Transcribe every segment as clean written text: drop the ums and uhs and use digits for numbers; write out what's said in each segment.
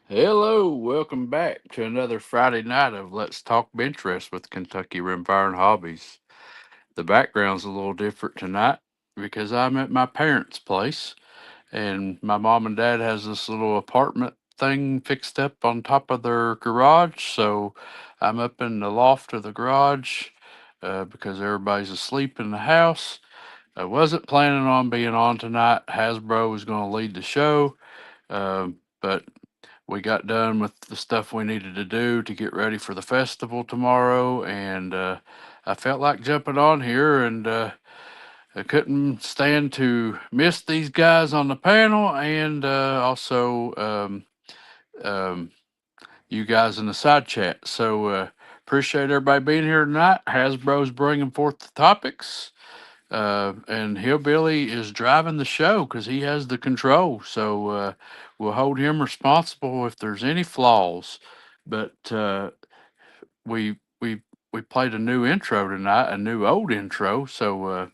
Hello, welcome back to another Friday night of Let's Talk Benchrest with Kentucky RImfire and Hobbies. The background's a little different tonight because I'm at my parents' place and my mom and dad has this little apartment thing fixed up on top of their garage. So I'm up in the loft of the garage because everybody's asleep in the house. I wasn't planning on being on tonight. Hasbro was going to lead the show, but we got done with the stuff we needed to do to get ready for the festival tomorrow, and I felt like jumping on here, and I couldn't stand to miss these guys on the panel, and also um, you guys in the side chat. So appreciate everybody being here tonight. Hasbro's bringing forth the topics. And Hillbilly is driving the show because he has the control. So we'll hold him responsible if there's any flaws. But we we played a new intro tonight, a new old intro. So I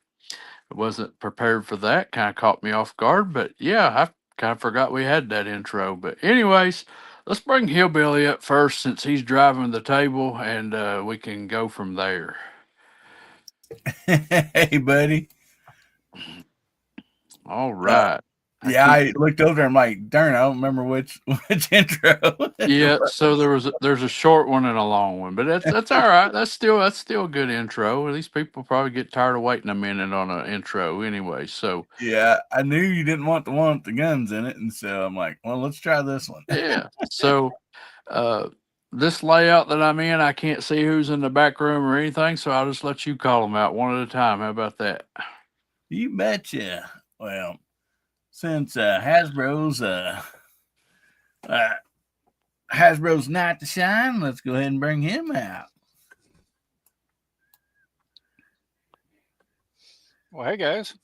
wasn't prepared for that. Kind of caught me off guard. But yeah, I kind of forgot we had that intro. But anyways, let's bring Hillbilly up first since he's driving the table, and we can go from there. Hey, buddy. All Uh, right. I yeah, keep I looked over and I'm like, darn, I don't remember which which intro. Yeah, so there's a short one and a long one, but that's all right. That's still a good intro. These people probably get tired of waiting a minute on an intro anyway. So Yeah, I knew you didn't want the one with the guns in it, and so I'm like, well, let's try this one. yeah, so uh, this layout that I'm in, I can't see who's in the back room or anything, so I'll just let you call them out one at a time. How about that? You betcha. Well, since uh, Hasbro's night to shine, let's go ahead and bring him out. Well, hey guys.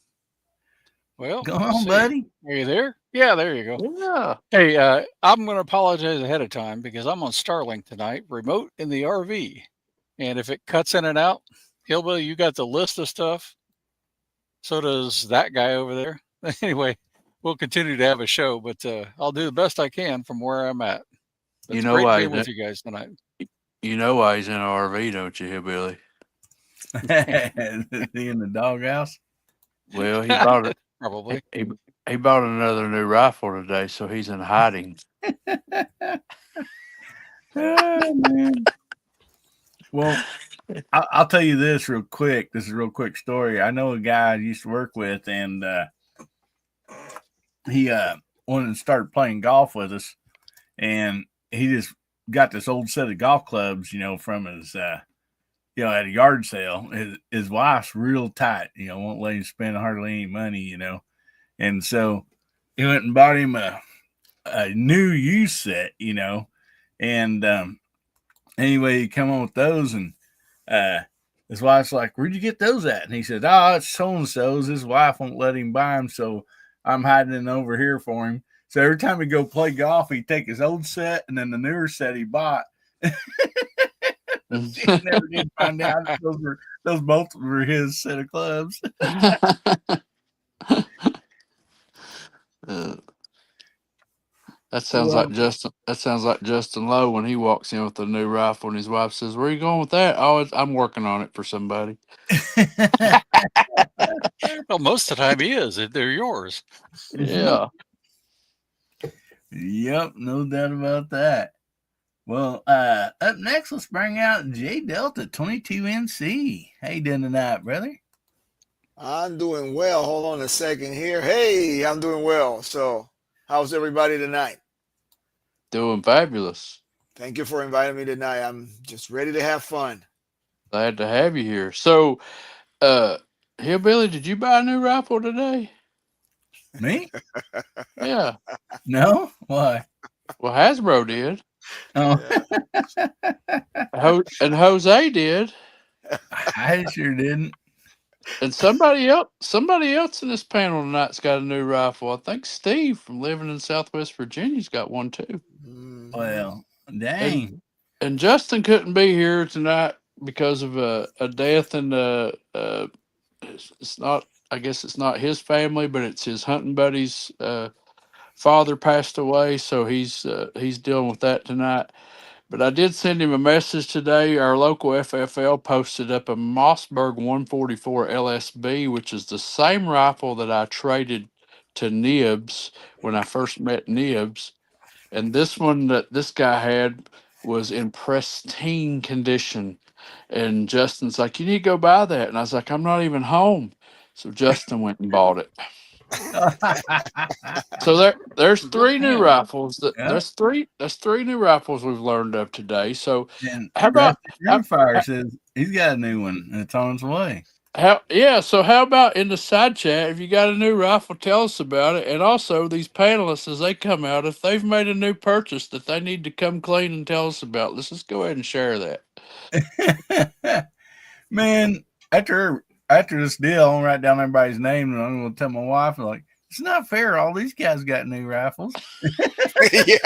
Well, Go let's on, see. buddy. Are you there? Yeah, there you go. Yeah. Hey, I'm going to apologize ahead of time because I'm on Starlink tonight, remote in the RV. And if it cuts in and out, Hillbilly, you got the list of stuff. So does that guy over there. Anyway, we'll continue to have a show, but I'll do the best I can from where I'm at. But You it's know great why being he's with you guys tonight. you know why he's in an RV, don't you, Hillbilly? Is he in the doghouse? Well, he bought it. He, Probably. he he bought another new rifle today, so he's in hiding. Oh, man. Well, I'll tell you this real quick. This is a real quick story. I know a guy I used to work with, and he wanted to start playing golf with us, and he just got this old set of golf clubs, from his, at a yard sale. His wife's real tight, won't let him spend hardly any money, and so he went and bought him a new used set, and anyway, he come on with those, and his wife's like, "Where'd you get those at?" And he said, "Oh, it's so and so's. His wife won't let him buy them, so I'm hiding it over here for him." So every time he go play golf, he'd take his old set and then the newer set he bought. She never did find out those both were his set of clubs. Uh, That sounds like Well, Justin. That sounds like Justin Lowe when he walks in with a new rifle, and his wife says, "Where are you going with that?" Oh, I'm working on it for somebody. Well, most of the time he is. They're yours. Yeah. yep, no doubt about that. Well, up next, let's bring out J Delta 22NC. How you doing tonight, brother? I'm doing well. Hold on a second here. Hey, I'm doing well. So, how's everybody tonight? Doing fabulous. Thank you for inviting me tonight. I'm just ready to have fun. Glad to have you here. So, uh, Hillbilly, did you buy a new rifle today? Me? Yeah. No? Why? Well, Hasbro did. Oh, Yeah. And Jose did. I sure didn't. And somebody else in this panel tonight's got a new rifle. I think Steve from living in Southwest Virginia's got one too. Mhm. Well, dang. And and Justin couldn't be here tonight because of a death, and it's not. I guess it's not his family, but it's his hunting buddy's father passed away, so he's dealing with that tonight. But I did send him a message today. Our local FFL posted up a Mossberg 144 LSB, which is the same rifle that I traded to Nibs when I first met Nibs. And this one that this guy had was in pristine condition. And Justin's like, "You need to go buy that." And I was like, "I'm not even home." So Justin went and bought it. So there's Good three new man. rifles that Yeah. that's three new rifles we've learned of today. So And how about RImfire says he's got a new one and it's on its way. so how about in the side chat, if you got a new rifle, tell us about it. And also these panelists, as they come out, if they've made a new purchase that they need to come clean and tell us about, let's just go ahead and share that. Man, after this deal, I'm gonna write down everybody's name and I'm gonna tell my wife, like, it's not fair. All these guys got new rifles. Yeah.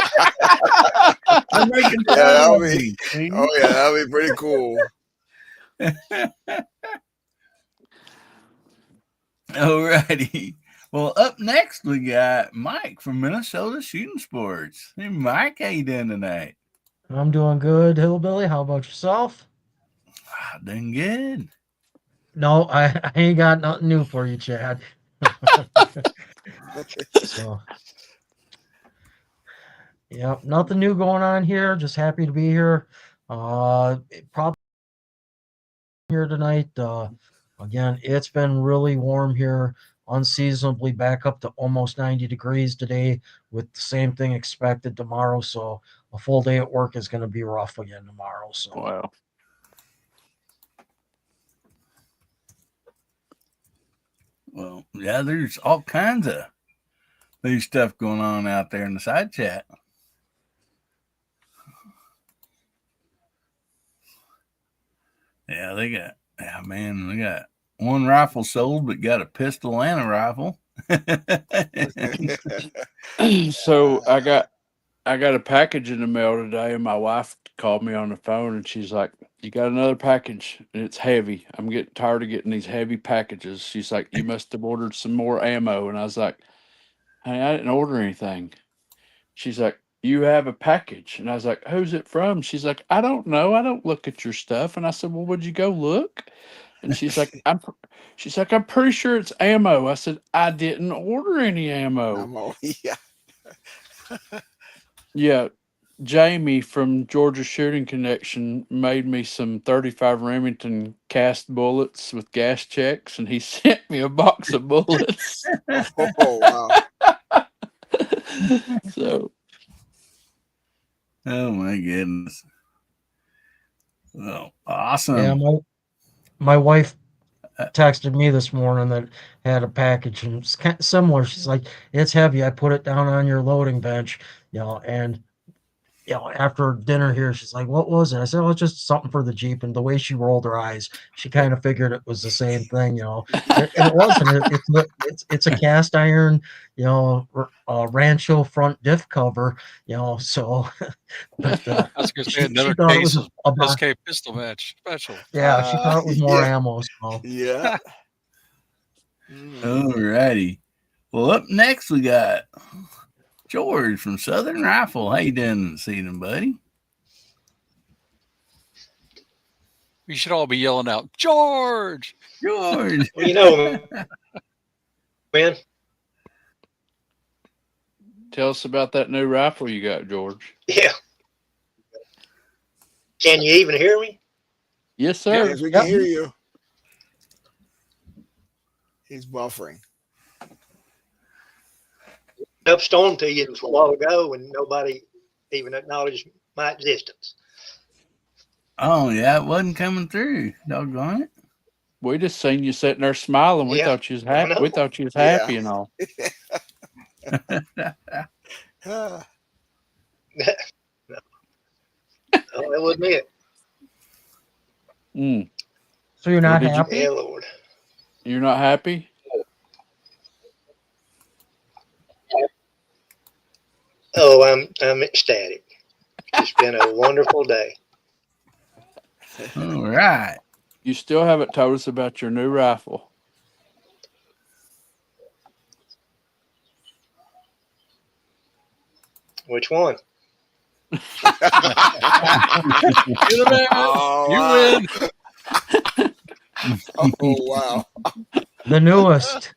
They're making Yeah, fun that'll of be. me. See? Oh yeah, that'll be pretty cool. Alrighty. Well, up next we got Mike from Minnesota Shooting Sports. Hey, Mike, how you doing tonight? I'm doing good, Hillbilly. How about yourself? Doing good. No, I ain't got nothing new for you, Chad. So, yeah, nothing new going on here. Just happy to be here. Probably here tonight. Again, it's been really warm here, unseasonably back up to almost 90 degrees today, with the same thing expected tomorrow. So, a full day at work is going to be rough again tomorrow. So, Wow. Well, yeah, there's all kinds of new stuff going on out there in the side chat. Yeah, they got one rifle sold, but got a pistol and a rifle. So I got a package in the mail today, and my wife called me on the phone, and she's like, "You got another package, and it's heavy. I'm getting tired of getting these heavy packages." She's like, "You must have ordered some more ammo," and I was like, "Hey, I didn't order anything." She's like, "You have a package," and I was like, "Who's it from?" She's like, "I don't know. I don't look at your stuff." And I said, "Well, would you go look?" And she's like, "I'm pretty sure it's ammo." I said, "I didn't order any ammo." Yeah. Yeah, Jamie from Georgia Shooting Connection made me some 35 Remington cast bullets with gas checks, and he sent me a box of bullets. Oh wow. So, Oh my goodness! Well, awesome. yeah, my wife texted me this morning that had a package and it's kind of similar. She's like, "It's heavy. I put it down on your loading bench, and after dinner here, she's like, "What was it?" I said, "Oh, it's just something for the Jeep." And the way she rolled her eyes, she kind of figured it was the same thing, And it wasn't. It's a cast iron, Rancho front diff cover, So, but I was going to say she another thought it case was of SK pistol match special. yeah, she thought it was more Yeah. ammo. So Yeah. Alrighty. Well, up next we got George from Southern Rifle. How you doing this evening, buddy? We should all be yelling out, George! George. Well, man, tell us about that new rifle you got, George. yeah. Can you even hear me? Yes, sir. Yes, we can hear you. He's buffering. Up storm to you a while ago and nobody even acknowledged my existence. Oh yeah, it wasn't coming through. Doggone it. We just seen you sitting there smiling. We Yeah, thought you was I happy. know. We thought you was Yeah. happy and all. Ah, Oh, that wasn't it. Mm. so you're not did you- happy? Yeah, Lord. You're not happy? Oh, I'm ecstatic. It's been a wonderful day. All right. You still haven't told us about your new rifle. Which one? You're the man. Oh, You wow. win. Oh, wow. The newest.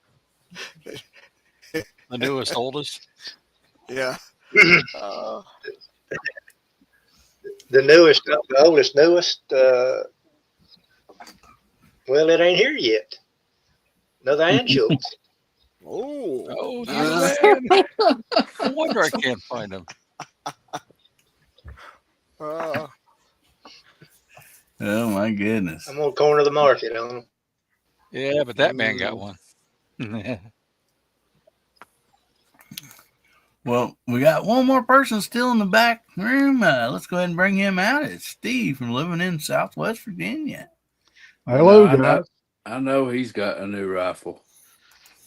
The newest, oldest. Yeah. The newest, the oldest, newest. Well, it ain't here yet. Another Ann Schultz. Oh. Oh, you're the man. No wonder I can't find him. Uh, Oh my goodness. I'm gonna corner the market on him. Yeah, but that man got one. Well, we got one more person still in the back room. Let's go ahead and bring him out. It's Steve from living in Southwest Virginia. Hello, I know, guys. I know he's got a new rifle.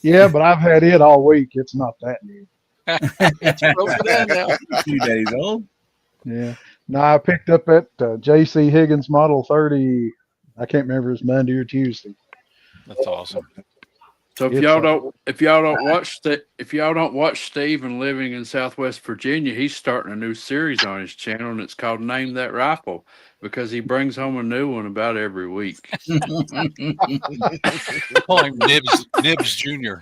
Yeah, but I've had it all week. It's not that new. It's broken down now. 2 days old. Yeah. No, I picked up that J.C. Higgins Model 30. I can't remember, it's Monday or Tuesday. That's awesome. So if It's y'all don't watch Steve and living in Southwest Virginia, he's starting a new series on his channel, and it's called Name That Rifle, because he brings home a new one about every week. Call him Nibs Jr.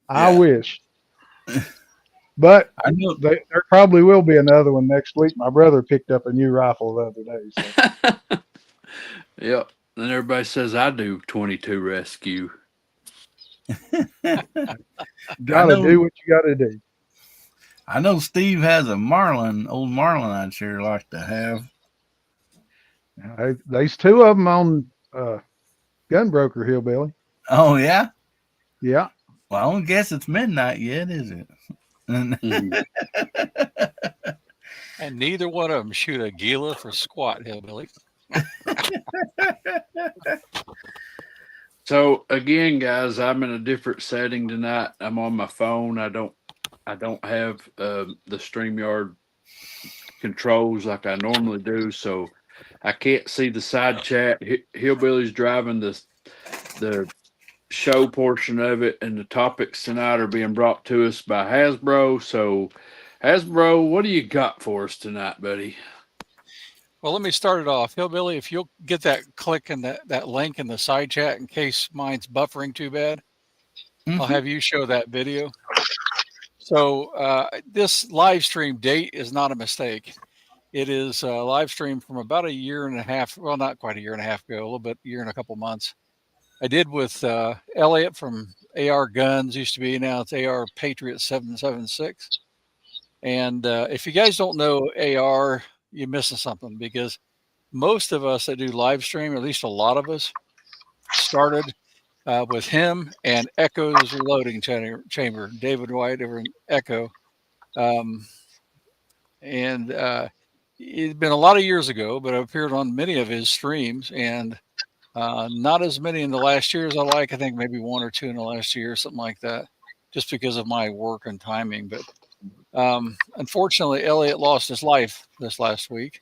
I wish. But I know. there probably will be another one next week. My brother picked up a new rifle the other day. So. Yep. And everybody says I do 22 rescue. Gotta know- do what you gotta do. I know Steve has a old Marlin I'd sure like to have. There's two of them on Gunbroker Hillbilly. Oh, yeah? Yeah. Well, I don't guess it's midnight yet, is it? Mhm. And neither one of them shoot a Gila for squat, hillbilly. So again, guys, I'm in a different setting tonight. I'm on my phone. I don't have the StreamYard controls like I normally do, so I can't see the side chat. Hillbilly's driving the show portion of it, and the topics tonight are being brought to us by Hasbro. So, Hasbro, what do you got for us tonight, buddy? Well, let me start it off. Hillbilly, if you'll get that click and that link in the side chat in case mine's buffering too bad, I'll have you show that video. So this live stream date is not a mistake. It is a live stream from about a year and a half. Well, not quite a year and a half ago, a little bit, year and a couple months. I did with Elliot from AR Guns, used to be, now it's AR Patriot 776. And if you guys don't know AR, you're missing something, because most of us that do live stream, at least a lot of us, started with him and Echo's Reloading Chamber, David White over in Echo. And it's been a lot of years ago, but I've appeared on many of his streams, and not as many in the last year as I like. I think maybe one or two in the last year, something like that, just because of my work and timing. But unfortunately, Elliot lost his life this last week.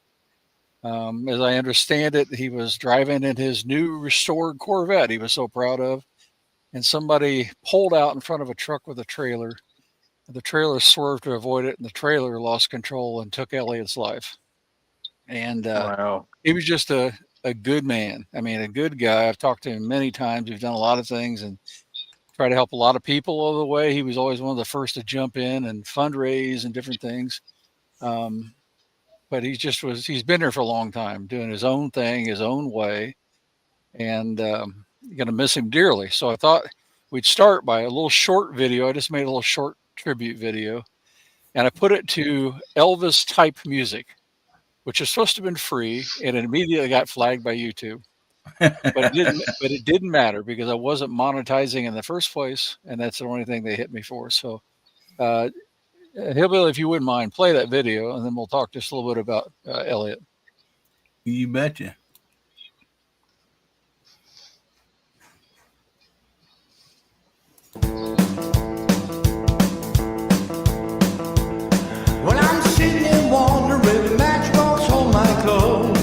As I understand it, he was driving in his new restored Corvette he was so proud of, and somebody pulled out in front of a truck with a trailer. The trailer swerved to avoid it, and the trailer lost control and took Elliot's life. And Wow. he was just a good man. I mean, a good guy. I've talked to him many times. We've done a lot of things and tried to help a lot of people all the way. He was always one of the first to jump in and fundraise and different things. But he's been there for a long time, doing his own thing, his own way, and going to miss him dearly. So I thought we'd start by a little short video. I just made a little short tribute video, and I put it to Elvis type music, which is supposed to have been free, and it immediately got flagged by YouTube. But it didn't matter, because I wasn't monetizing in the first place, and that's the only thing they hit me for. So Hillbilly, if you wouldn't mind, play that video, and then we'll talk just a little bit about Elliot. You betcha. When I'm sitting and wondering, matchbox hold my clothes.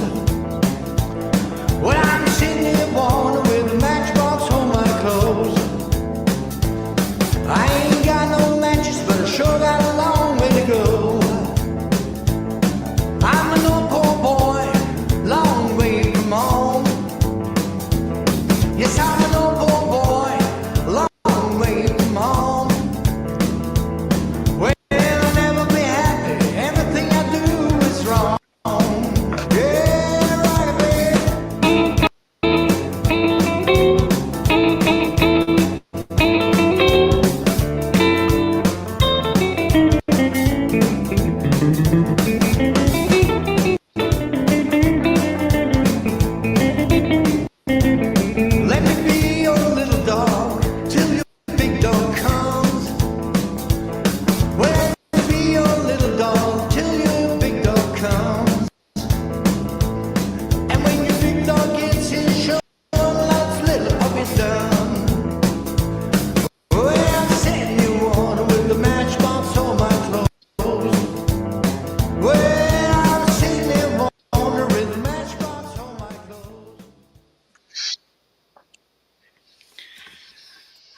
When I'm sitting and wondering, the matchbox hold my clothes. I ain't got no matches, but I sure got a lot.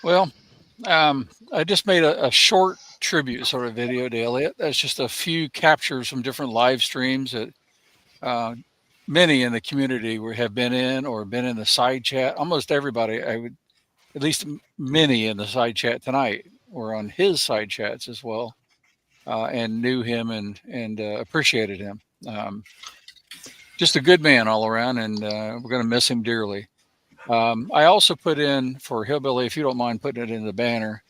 Well, I just made a short tribute sort of video to Elliot. That's just a few captures from different live streams that uh, many in the community have been in or been in the side chat. Almost everybody, I would at least many in the side chat tonight were on his side chats as well, and knew him and appreciated him. Just a good man all around, and we're going to miss him dearly. I also put in for Hillbilly, if you don't mind putting it in the banner.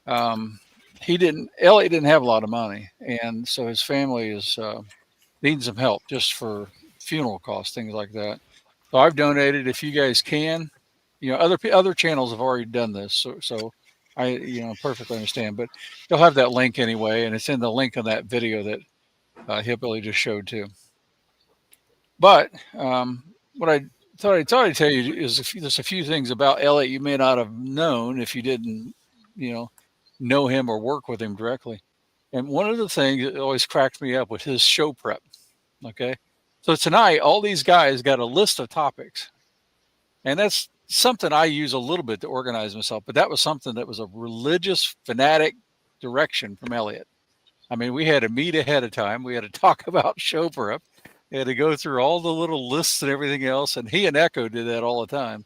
Um, Elliot didn't have a lot of money, and so his family is needing some help just for funeral costs, things like that. So I've donated. If you guys can, other channels have already done this, so I perfectly understand. But they'll have that link anyway, and it's in the link of that video that Hillbilly just showed too. But what I thought I'd tell you is there's a few things about Elliot you may not have known if you didn't, know him or work with him directly. And one of the things that always cracks me up was his show prep. Okay. So tonight, all these guys got a list of topics. And that's something I use a little bit to organize myself. But that was something that was a religious fanatic direction from Elliot. I mean, we had to meet ahead of time. We had to talk about show prep. We had to go through all the little lists and everything else. And he and Echo did that all the time.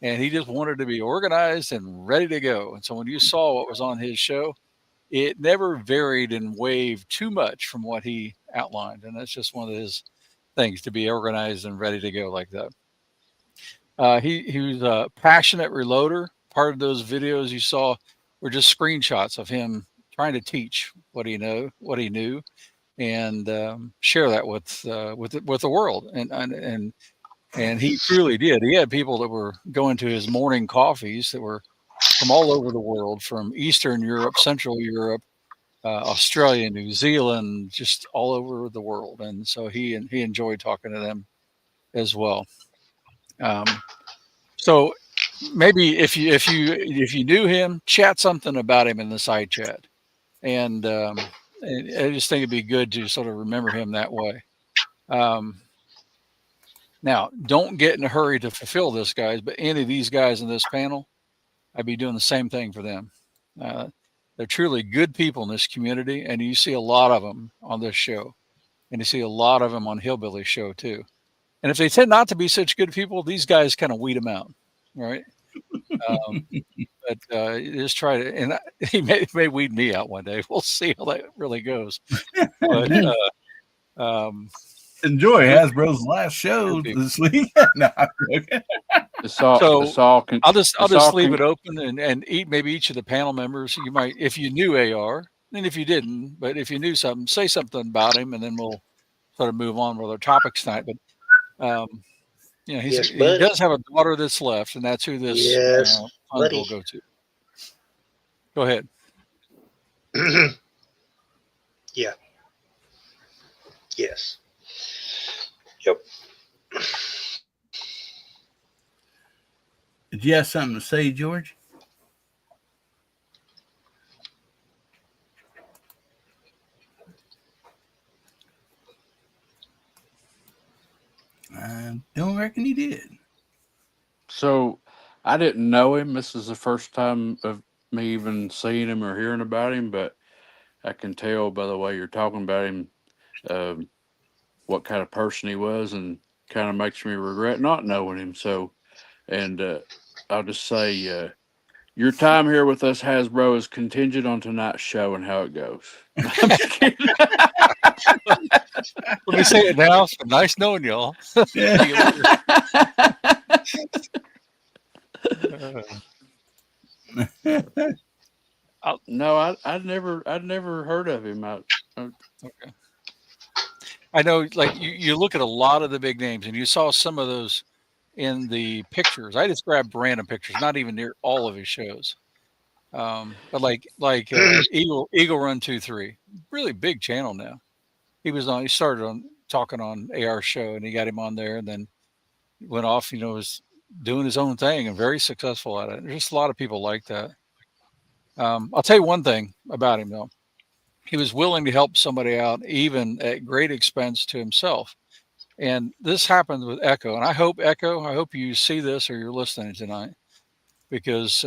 And he just wanted to be organized and ready to go. And so when you saw what was on his show, it never varied and waved too much from what he outlined. And that's just one of his things, to be organized and ready to go like that. He was a passionate reloader. Part of those videos you saw were just screenshots of him trying to teach what he knew, and share that with the world. And he truly did. He had people that were going to his morning coffees that were from all over the world, from Eastern Europe, Central Europe, Australia, New Zealand, just all over the world. And so he enjoyed talking to them as well. So maybe if you knew him, chat something about him in the side chat, and I just think it'd be good to sort of remember him that way. Now, don't get in a hurry to fulfill this, guys, but any of these guys in this panel, I'd be doing the same thing for them. They're truly good people in this community, and you see a lot of them on this show, and you see a lot of them on Hillbilly's show too. And if they tend not to be such good people, these guys kind of weed them out, right? But just try to, and he may weed me out one day. We'll see how that really goes. But enjoy Hasbro's last show this week. No, okay. I'll just leave it open and maybe each of the panel members. You might, if you knew AR, and if you didn't, but if you knew something, say something about him, and then we'll sort of move on with our topics tonight. But he does have a daughter that's left, and that's who this fund will go to. Go ahead. Yeah. Yes. Yep. Did you have something to say, George? I don't reckon he did. So I didn't know him. This is the first time of me even seeing him or hearing about him, but I can tell by the way you're talking about him what kind of person he was, and kind of makes me regret not knowing him. So, and I'll just say your time here with us, Hasbro, is contingent on tonight's show and how it goes. I'm just kidding. Let me say it now. It's nice knowing y'all. No, I'd never heard of him. Okay. I know, like you look at a lot of the big names, and you saw some of those in the pictures. I just grabbed random pictures, not even near all of his shows. But like Eagle Run 2-3, really big channel now. He started on talking on AR show, and he got him on there, and then went off, was doing his own thing and very successful at it. There's just a lot of people like that. I'll tell you one thing about him though. He was willing to help somebody out, even at great expense to himself. And this happened with Echo. And I hope you see this or you're listening tonight, because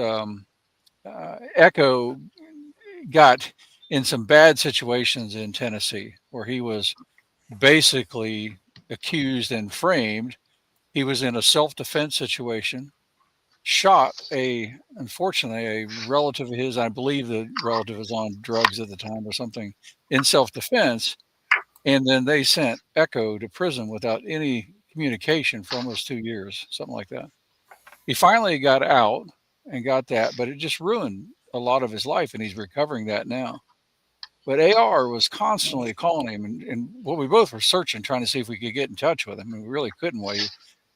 Echo got in some bad situations in Tennessee where he was basically accused and framed. He was in a self-defense situation, shot unfortunately, a relative of his. I believe the relative was on drugs at the time or something, in self-defense. And then they sent Echo to prison without any communication for almost 2 years, something like that. He finally got out and got that, but it just ruined a lot of his life, and he's recovering that now. But AR was constantly calling him, and well, we both were searching, trying to see if we could get in touch with him, and we really couldn't while he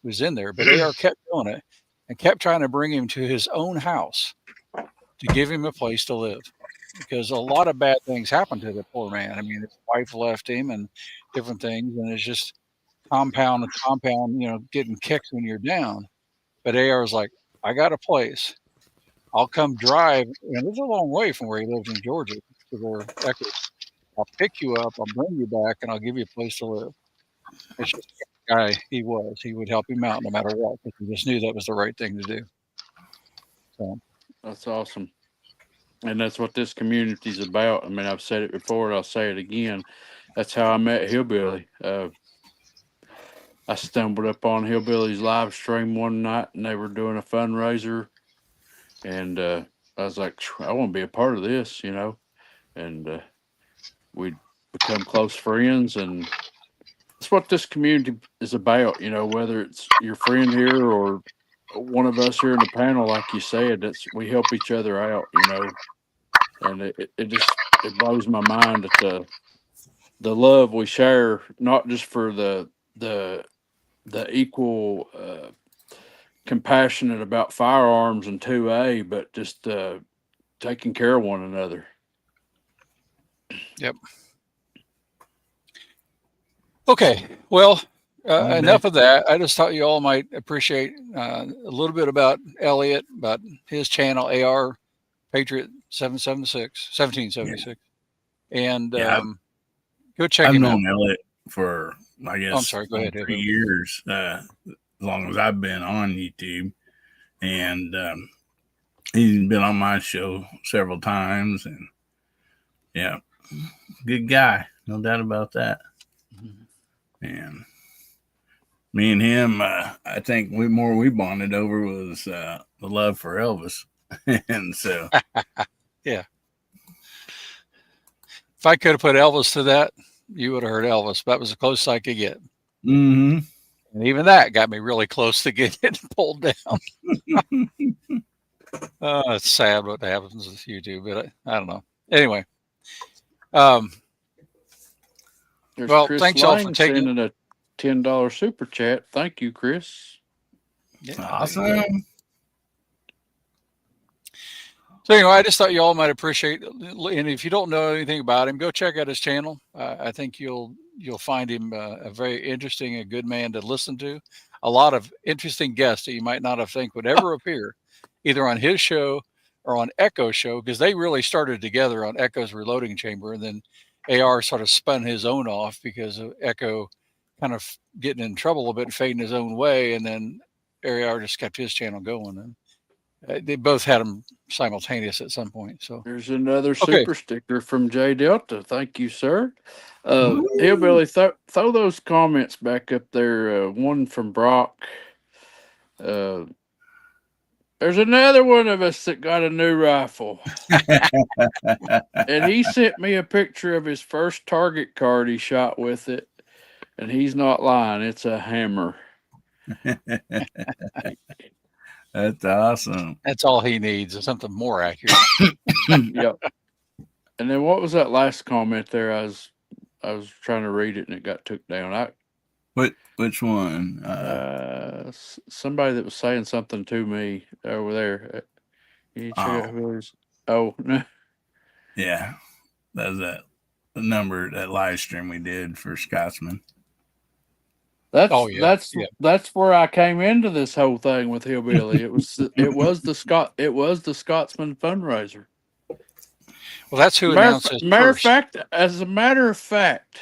was in there. But AR kept doing it and kept trying to bring him to his own house to give him a place to live, because a lot of bad things happened to the poor man. I mean, his wife left him and different things, and it's just compound and compound, getting kicked when you're down. But AR was like, I got a place. I'll come drive. And it's a long way from where he lived in Georgia to where Echo. I'll pick you up, I'll bring you back, and I'll give you a place to live. It's just the guy he was. He would help him out no matter what, because he just knew that was the right thing to do. So That's awesome. And that's what this community's about. I mean, I've said it before and I'll say it again. That's how I met Hillbilly. I stumbled up on Hillbilly's live stream one night and they were doing a fundraiser. And I was like, I want to be a part of this, And we become close friends. And that's what this community is about, whether it's your friend here or one of us here in the panel, like you said, we help each other out, and it blows my mind that the love we share, not just for the equal compassionate about firearms and 2A, but just taking care of one another. Yep. Okay. Well, enough of that. I just thought you all might appreciate a little bit about Elliot, about his channel, AR Patriot 1776. And go check him out. I've known Elliot for, I guess, I'm sorry, go ahead. 3 years, as long as I've been on YouTube. And he's been on my show several times. And yeah, good guy. No doubt about that. And me and him, I think we bonded over was the love for Elvis. And so, yeah. If I could have put Elvis to that, you would have heard Elvis. That was the closest I could get. Mm-hmm. And even that got me really close to getting it pulled down. It's sad what happens with YouTube, but I don't know. Anyway. Well, Chris thanks all for taking sending a $10 super chat. Thank you, Chris. Yeah, awesome. So anyway, I just thought you all might appreciate, and if you don't know anything about him, go check out his channel. I think you'll find him a very interesting and good man to listen to. A lot of interesting guests that you might not have think would ever appear, either on his show or on Echo's show, because they really started together on Echo's Reloading Chamber, and then AR sort of spun his own off because of Echo kind of getting in trouble a bit and fading his own way, and then AR just kept his channel going. And they both had them simultaneous at some point. So there's another super sticker from J Delta. Thank you, sir. Hillbilly, throw those comments back up there. One from Brock. There's another one of us that got a new rifle. And he sent me a picture of his first target card he shot with it. And he's not lying. It's a hammer. That's awesome. That's all he needs is something more accurate. Yep. And then what was that last comment there? I was trying to read it and it got took down. Which one? Somebody that was saying something to me over there. You check out who it is? Oh, no. Yeah. That was that live stream we did for Scotsman. That's where I came into this whole thing with Hillbilly. It was the Scotsman fundraiser. Well, that's who announced it. As a matter of fact,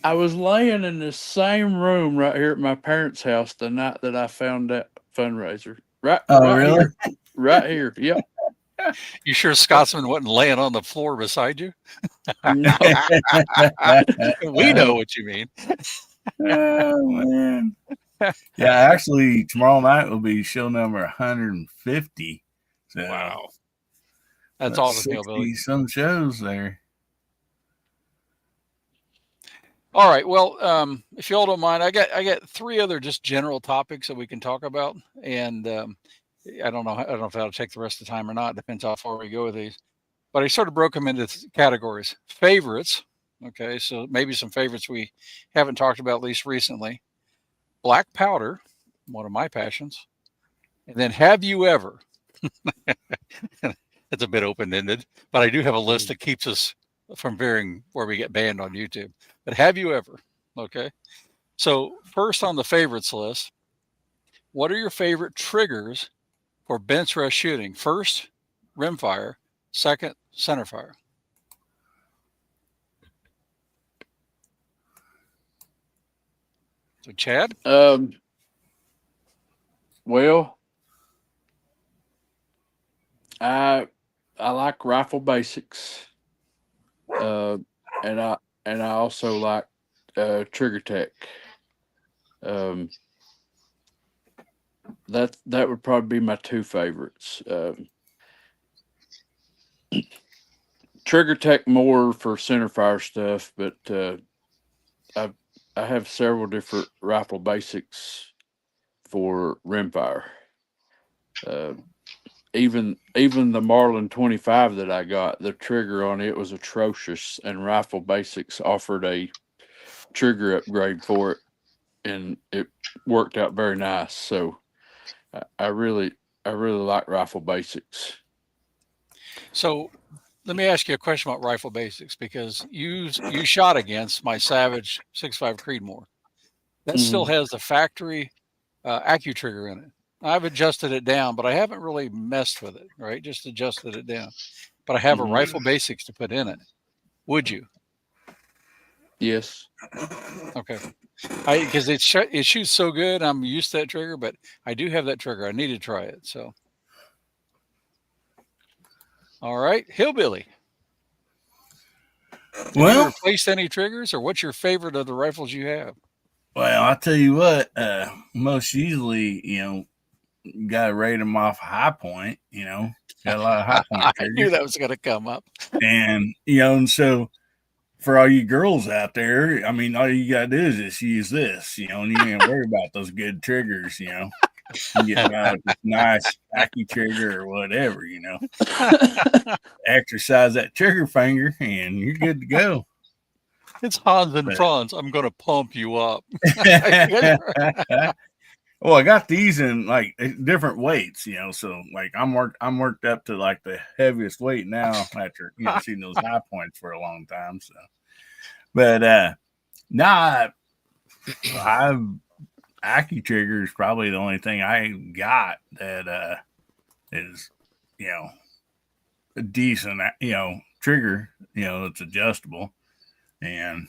I was laying in this same room right here at my parents' house the night that I found that fundraiser. Right. Oh, really? Here. Right here. Yep. You sure Scotsman wasn't laying on the floor beside you? No. We know what you mean. Oh man. Yeah, actually tomorrow night will be show number 150. So Wow. That's awesome, Hillbilly. 60 some shows there. All right. Well, if you all don't mind, I got 3 other just general topics that we can talk about, and I don't know if that'll take the rest of the time or not. Depends how far we go with these. But I sort of broke them into categories. Favorites. Okay, so maybe some favorites we haven't talked about, at least recently. Black powder, one of my passions, and then have you ever? It's a bit open-ended, but I do have a list that keeps us from veering where we get banned on YouTube. But have you ever? Okay. So first on the favorites list, what are your favorite triggers for Benchrest shooting? First, rimfire. Second, centerfire. So Chad? Well, I like rifle basics. And I also like trigger tech. That would probably be my 2 favorites. Trigger tech more for centerfire stuff, but I have several different rifle basics for rimfire. Even the Marlin 25 that I got, the trigger on it was atrocious, and Rifle Basics offered a trigger upgrade for it, and it worked out very nice. So I really like Rifle Basics. So let me ask you a question about Rifle Basics, because you shot against my Savage 6.5 Creedmoor. That still has the factory AccuTrigger in it. I've adjusted it down, but I haven't really messed with it, right? Just adjusted it down. But I have a Rifle Basics to put in it. Would you? Yes. Okay. Because it shoots so good. I'm used to that trigger, but I do have that trigger. I need to try it. So, all right, Hillbilly. Have you replaced any triggers, or what's your favorite of the rifles you have? Well, I'll tell you what, most usually, got to rate them off high point, got a lot of high point triggers. I knew that was going to come up. And, and so for all you girls out there, I mean, all you got to do is just use this, and you ain't worry about those good triggers, You get by with this nice tacky trigger or whatever, Exercise that trigger finger and you're good to go. It's Hans and Franz. I'm going to pump you up. Well, I got these in like different weights, so like I'm worked up to like the heaviest weight now after seeing those high points for a long time. So, but nah, I've AccuTrigger is probably the only thing I got that is a decent trigger that's adjustable. And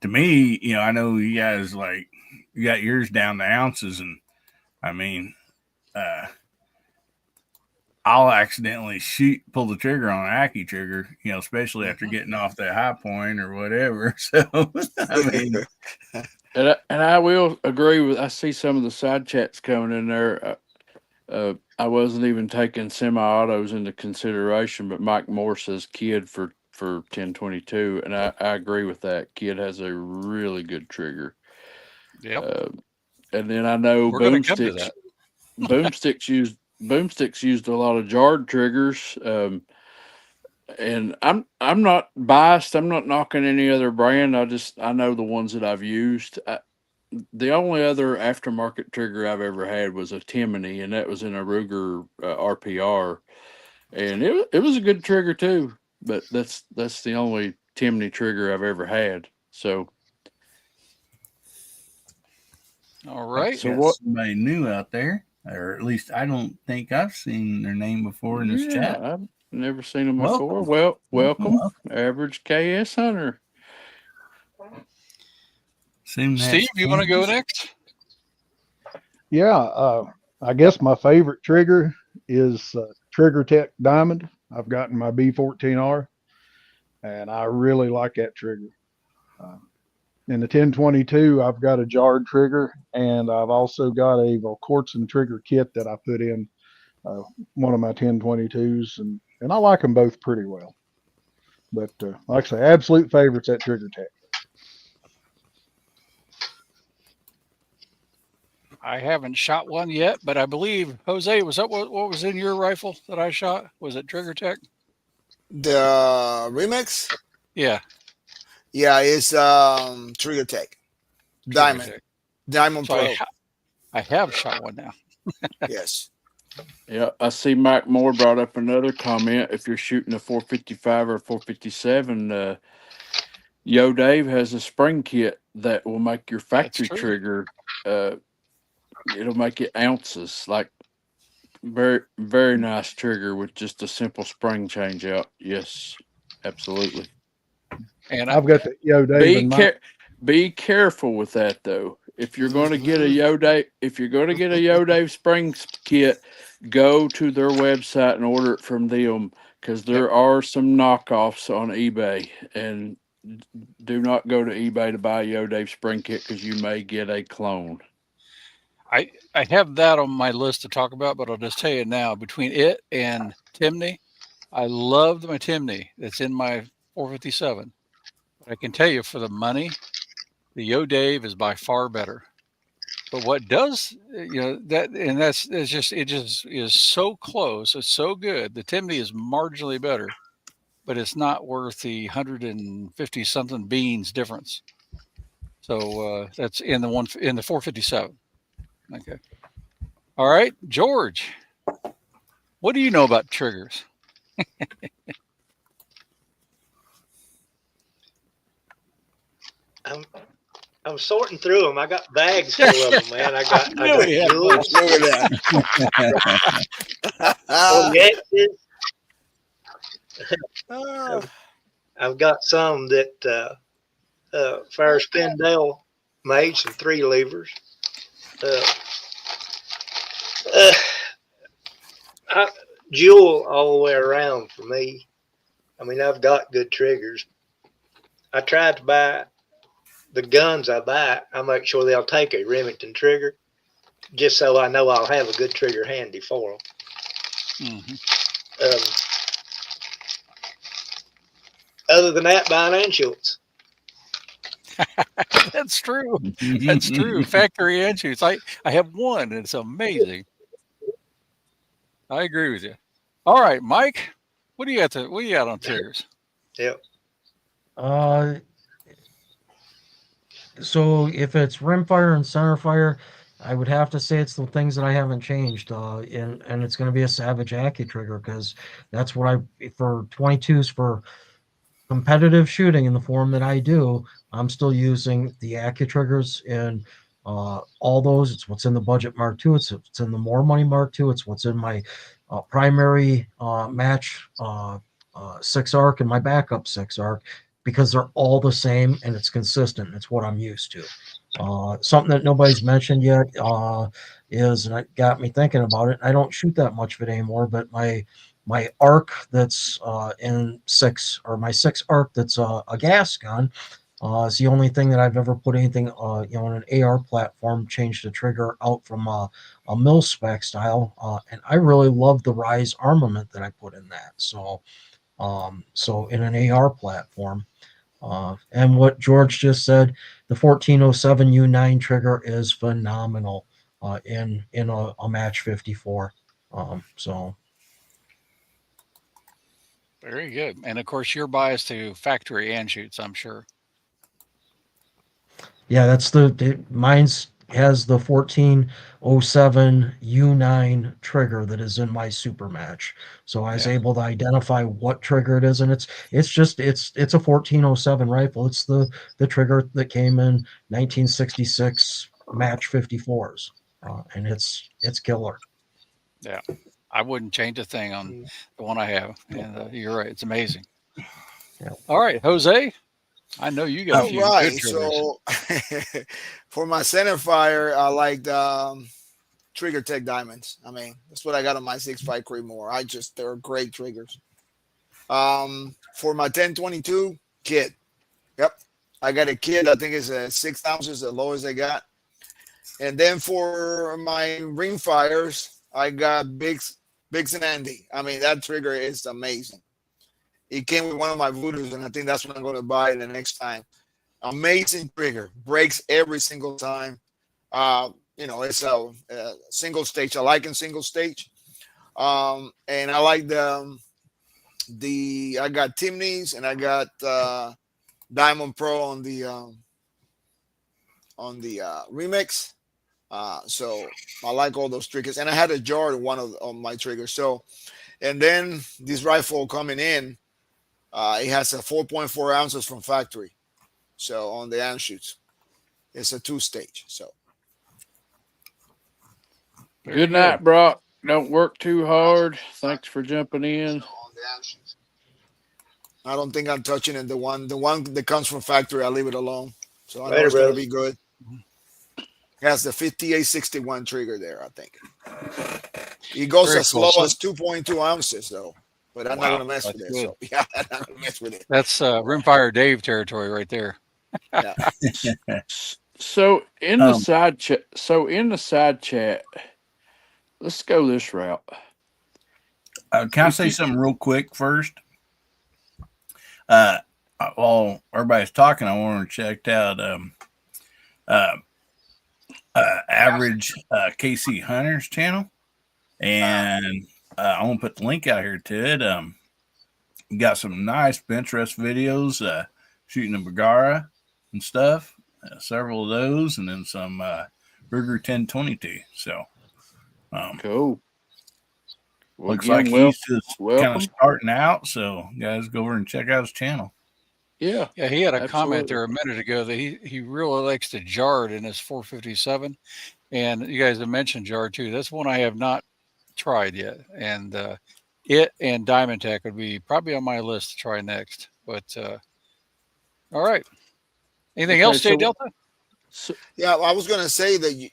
to me, I know you guys you got yours down to ounces, and I mean, I'll accidentally pull the trigger on an AccuTrigger, especially after getting off that high point or whatever. So, I mean, and I will agree with. I see some of the side chats coming in there. I wasn't even taking semi-autos into consideration, but Mike Moore says Kid for 1022, and I agree with that. Kid has a really good trigger. Yep. And then I know Boomsticks used a lot of jarred triggers. And I'm not biased. I'm not knocking any other brand. I know the ones that I've used. The only other aftermarket trigger I've ever had was a Timony, and that was in a Ruger RPR, and it was a good trigger too. But that's the only Timony trigger I've ever had. So, all right. So what? Somebody new out there, or at least I don't think I've seen their name before in this chat. I've never seen them before. Well, welcome, Average KS Hunter. Steve, you want to go next? Yeah, I guess my favorite trigger is Trigger Tech Diamond. I've gotten my B14R, and I really like that trigger. In the 1022, I've got a jarred trigger, and I've also got a Volquartsen trigger kit that I put in one of my 1022s, and I like them both pretty well. But like I say, absolute favorites at Trigger Tech. I haven't shot one yet, but I believe, Jose, was that what was in your rifle that I shot? Was it Trigger Tech? The remix? Yeah. Yeah, it's Trigger Tech. Diamond. Tech. Diamond So Pro. I have shot one now. Yes. Yeah, I see Mike Moore brought up another comment. If you're shooting a 455 or a 457, Yo Dave has a spring kit that will make your factory true. trigger. It'll make it ounces, like very, very nice trigger with just a simple spring change out. Yes, absolutely. And I've got the Yo Dave in my. Be careful with that though. If you're going to get a Yo Dave spring kit, go to their website and order it from them, because there are some knockoffs on eBay, and do not go to eBay to buy a Yo Dave spring kit, because you may get a clone. I have that on my list to talk about, but I'll just tell you now, between it and Timney, I loved my Timney that's in my 457. But I can tell you, for the money, the Yo Dave is by far better. But what does, it just is so close. It's so good. The Timney is marginally better, but it's not worth the 150 something beans difference. So that's in the 457. Okay. All right, George, what do you know about triggers? I'm sorting through them. I got bags full of them, man. I got jewels, Look at that. I've got some that Fire Spindale made, some 3 levers. Jewel all the way around for me. I mean, I've got good triggers. I tried to buy the guns I buy. I make sure they'll take a Remington trigger, just so I know I'll have a good trigger handy for them. Mm-hmm. Other than that, buying anschutz. That's true. That's true. Factory anschutz. I have one, and it's amazing. I agree with you. All right, Mike, what do you got on triggers? Yep. So if it's rimfire and centerfire, I would have to say it's the things that I haven't changed. And it's going to be a Savage Aki trigger, because that's what for 22s for competitive shooting in the form that I do. I'm still using the Aki triggers in all those. It's what's in the budget Mark II. It's in the more money Mark II. It's what's in my primary match 6-arc and my backup 6-arc, because they're all the same and it's consistent. It's what I'm used to. Something that nobody's mentioned yet is, and it got me thinking about it. I don't shoot that much of it anymore, but my arc that's in 6, or my 6 arc that's a gas gun, is the only thing that I've ever put anything in an AR platform, changed the trigger out from a mil spec style, and I really love the Rise armament that I put in that. So in an AR platform. And what George just said, the 1407 U9 trigger is phenomenal in a match 54. So very good. And of course, you're biased to factory anschutz, I'm sure. Yeah, that's mine's has the 1407 U9 trigger that is in my super match. So I was able to identify what trigger it is, and it's a 1407 rifle. It's the trigger that came in 1966 match 54s, and it's killer. Yeah, I wouldn't change a thing on the one I have, and you're right, it's amazing. Yeah. All right, Jose, I know you got a few good triggers. So for my centerfire, I like the Trigger Tech diamonds. I mean, that's what I got on my 6.5 Creedmoor. They're great triggers. For my 1022 kit, yep, I got a kit. I think it's a 6 ounces, the lowest I got. And then for my RImfires, I got Biggs and Andy. I mean, that trigger is amazing. It came with one of my voodoos, and I think that's what I'm going to buy the next time. Amazing trigger, breaks every single time. It's a single stage. I like in single stage, and I like the I got Timneys and I got Diamond Pro on the remix. So I like all those triggers, and I had a jar in one of my triggers. So, and then this rifle coming in, it has a 4.4 ounces from factory. So on the amp shoots, it's a 2-stage. So Good night, Brock. Don't work too hard. Thanks for jumping in. I don't think I'm touching it. The one that comes from factory, I leave it alone. So I know Later, it's going to brother. be good. It has the 5861 trigger there, I think. It goes Very as cool. slow as 2.2 ounces, though. But I'm not Wow, going to mess with that's it. good. So, yeah, I'm not going to mess with it. That's RImfire Dave territory right there. Yeah. So in the side chat, let's go this route. Can I say something real quick first? While everybody's talking, I want to check out Average KC Hunter's channel, and I want to put the link out here to it. You got some nice Benchrest videos, shooting a Bergara and stuff, several of those, and then some Ruger 1022. So, Cool. Well, looks again, like he's just kind welcome. of starting out. So, guys, go over and check out his channel. Yeah. Yeah, he had a comment Absolutely. there a minute ago that he really likes the Jard in his 457, and you guys have mentioned Jard too. That's one I have not tried yet, and it and Diamond Tech would be probably on my list to try next. But all right, anything else, Jay Delta? Yeah, I was going to say that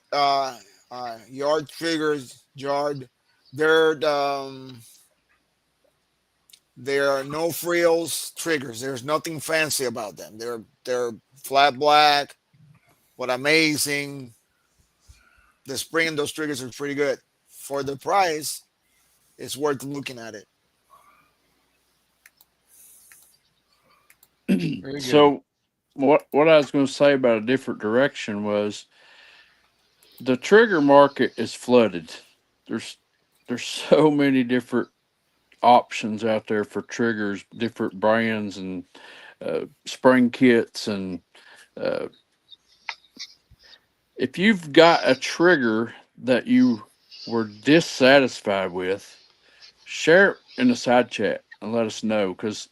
Yard triggers, Yard, they're there are no frills triggers. There's nothing fancy about them. They're flat black, but amazing. The spring in those triggers are pretty good. For the price, it's worth looking at it. So what I was going to say about a different direction was the trigger market is flooded. There's so many different options out there for triggers, different brands and spring kits, and if you've got a trigger that you were dissatisfied with, share it in the side chat and let us know, because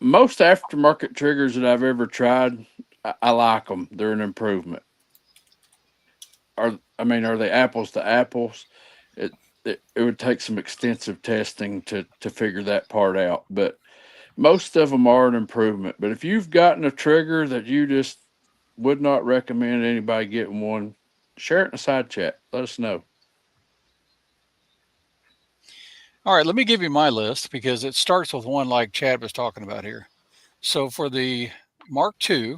most aftermarket triggers that I've ever tried, I like them. They're an improvement. Are they apples to apples? It would take some extensive testing to figure that part out, but most of them are an improvement. But if you've gotten a trigger that you just would not recommend anybody getting one, share it in the side chat. Let us know. All right, let me give you my list because it starts with one like Chad was talking about here. So for the Mark II,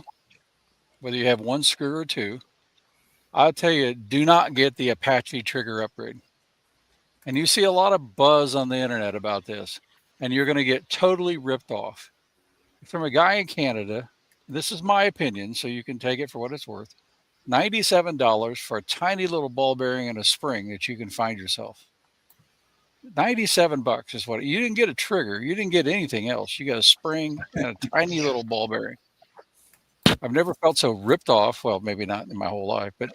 whether you have one screw or two, I'll tell you, do not get the Apache trigger upgrade. And you see a lot of buzz on the internet about this, and you're going to get totally ripped off. From a guy in Canada, this is my opinion, so you can take it for what it's worth. $97 for a tiny little ball bearing and a spring that you can find yourself. $97 is what you didn't get a trigger. You didn't get anything else. You got a spring and a tiny little ball bearing. I've never felt so ripped off. Well, maybe not in my whole life, and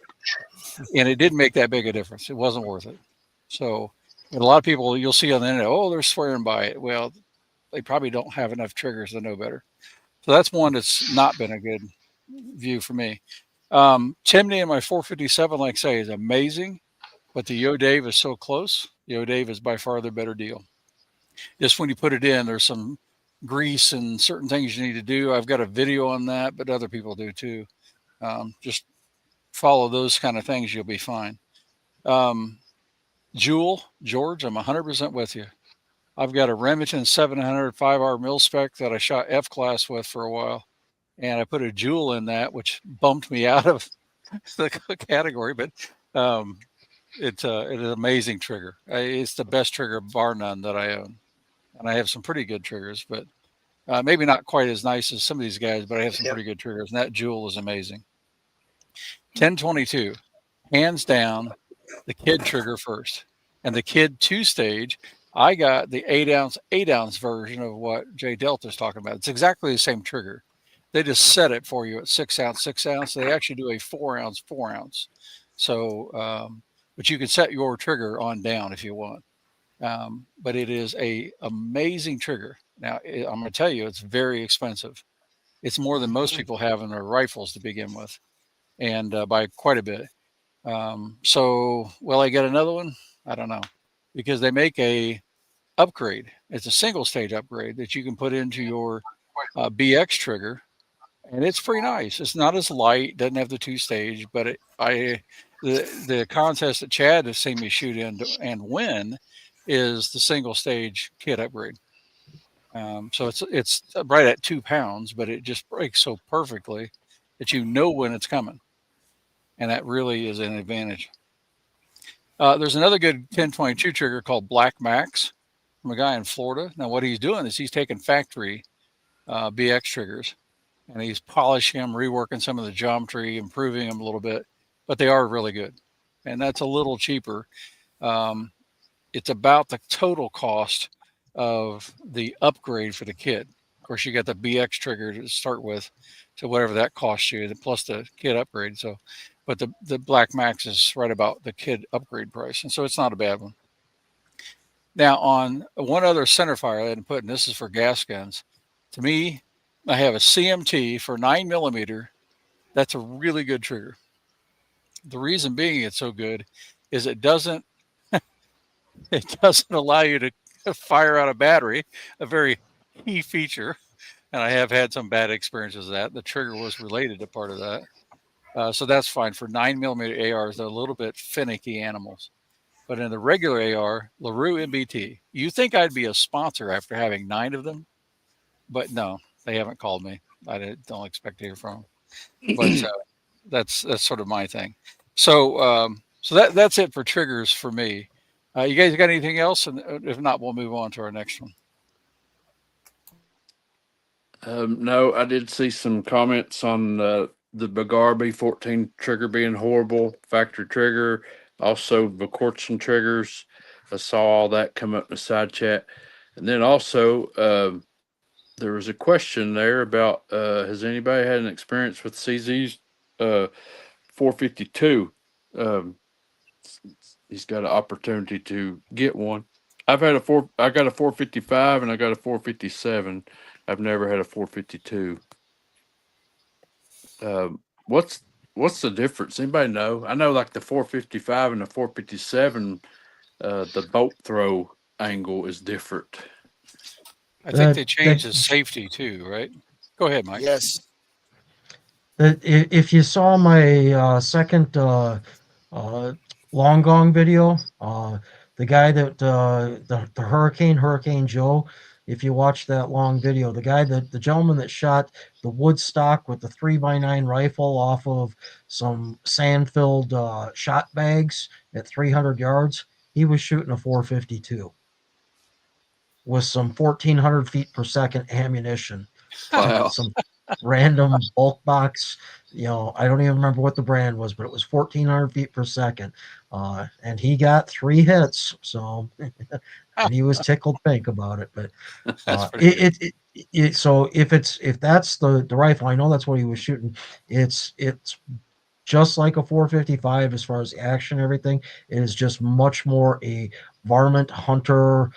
it didn't make that big a difference. It wasn't worth it. So a lot of people you'll see on the internet, oh, they're swearing by it. Well, they probably don't have enough triggers to know better. So that's one that's not been a good view for me. Chimney in my 457, like I say, is amazing, but the Yo Dave is so close. Yo Dave is by far the better deal. Just when you put it in, there's some grease and certain things you need to do. I've got a video on that, but other people do too. Just follow those kind of things, you'll be fine. Jewel, George, I'm 100% with you. I've got a Remington 700 5R mil spec that I shot F class with for a while, and I put a Jewel in that, which bumped me out of the category. But it's an amazing trigger. It's the best trigger, bar none, that I own, and I have some pretty good triggers, but maybe not quite as nice as some of these guys. But I have some Yep. pretty good triggers, and that Jewel is amazing. 1022, hands down, the kid trigger first, and the kid 2-stage. I got the 8 ounce version of what Jay Delta's talking about. It's exactly the same trigger. They just set it for you at 6 ounce, 6 ounce. They actually do a 4 ounce, 4 ounce. So, but you can set your trigger on down if you want. But it is a amazing trigger. Now, I'm going to tell you, it's very expensive. It's more than most people have in their rifles to begin with, and by quite a bit. So, will I get another one? I don't know, because they make a upgrade. It's a single stage upgrade that you can put into your BX trigger, and it's pretty nice. It's not as light, doesn't have the 2-stage, but the contest that Chad has seen me shoot in and win is the single stage kit upgrade. So it's right at 2 pounds, but it just breaks so perfectly that you know when it's coming, and that really is an advantage. There's another good 1022 trigger called Black Max from a guy in Florida. Now, what he's doing is he's taking factory BX triggers, and he's polishing them, reworking some of the geometry, improving them a little bit, but they are really good. And that's a little cheaper. It's about the total cost of the upgrade for the kit. Of course, you got the BX trigger to start with, so whatever that costs you, plus the kit upgrade. So, but the Black Max is right about the kit upgrade price, and so it's not a bad one. Now, on one other centerfire I didn't put, and this is for gas guns. To me, I have a CMT for 9mm. That's a really good trigger. The reason being it's so good is it doesn't allow you to fire out a battery, a very key feature. And I have had some bad experiences with that. The trigger was related to part of that. So that's fine. For 9mm ARs, they're a little bit finicky animals. But in the regular AR, LaRue MBT, you think I'd be a sponsor after having 9 of them? But no, they haven't called me. I don't expect to hear from them. But that's sort of my thing. So that's it for triggers for me. You guys got anything else? And if not, we'll move on to our next one. No, I did see some comments on the Bagar B14 trigger being horrible, factory trigger, also Benchrest triggers. I saw all that come up in the side chat. And then also, there was a question there about has anybody had an experience with CZ's 452? He's got an opportunity to get one. I got a 455 and I got a 457. I've never had a 452. What's the difference? Anybody know? I know like the 455 and the 457, the bolt throw angle is different. I think they changed the safety too, right? Go ahead, Mike. Yes. If you saw my second long gong video, the guy that the Hurricane Joe, if you watch that long video, the gentleman that shot the Woodstock with the 3x9 rifle off of some sand-filled shot bags at 300 yards, he was shooting a 452 with some 1,400 feet per second ammunition. Wow. Some random bulk box, I don't even remember what the brand was, but it was 1,400 feet per second. And he got 3 hits. So, and he was tickled pink about it. But so if that's the rifle, I know that's what he was shooting. It's just like a 455 as far as action and everything. It is just much more a varmint hunter,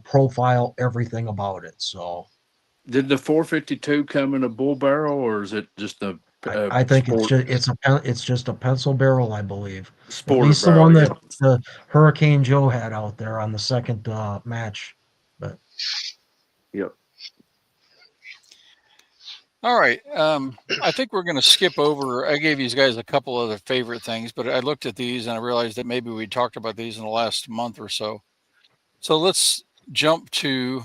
profile, everything about it. So did the 452 come in a bull barrel or is it just a I think it's just a pencil barrel, I believe. Sport At least barrel, the one that yeah. the Hurricane Joe had out there on the second match. But yep. All right. I think we're going to skip over. I gave you guys a couple other favorite things, but I looked at these and I realized that maybe we talked about these in the last month or so. So let's jump to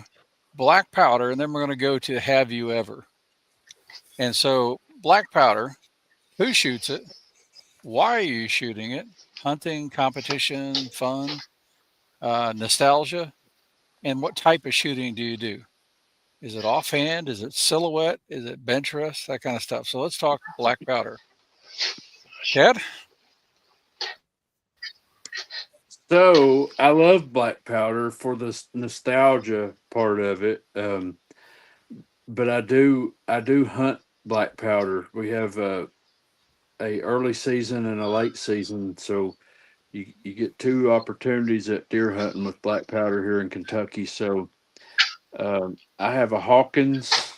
black powder, and then we're going to go to have you ever. And so black powder, who shoots it? Why are you shooting it? Hunting, competition, fun, nostalgia, and what type of shooting do you do? Is it offhand? Is it silhouette? Is it Benchrest? That kind of stuff. So let's talk black powder. Chad? So I love black powder for the nostalgia part of it. But I do hunt black powder. We have a early season and a late season, so you get two opportunities at deer hunting with black powder here in Kentucky. So I have a Hawkins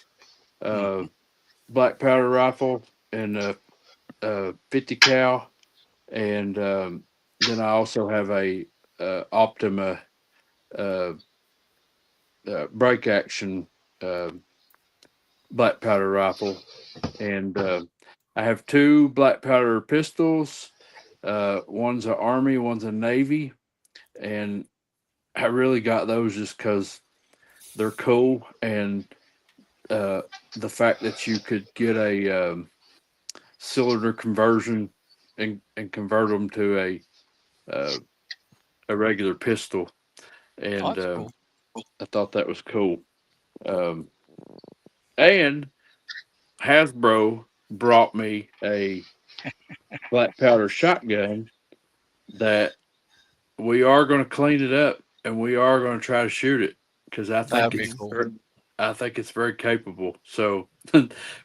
black powder rifle and a 50 cal, and then I also have a Optima break action black powder rifle, and I have two black powder pistols. One's an Army, one's a Navy, and I really got those just because they're cool, and the fact that you could get a cylinder conversion and convert them to a regular pistol, and Cool. I thought that was cool. And Hasbro brought me a black powder shotgun that we are going to clean it up and we are going to try to shoot it because I think That'd be it's cool. I think it's very capable. So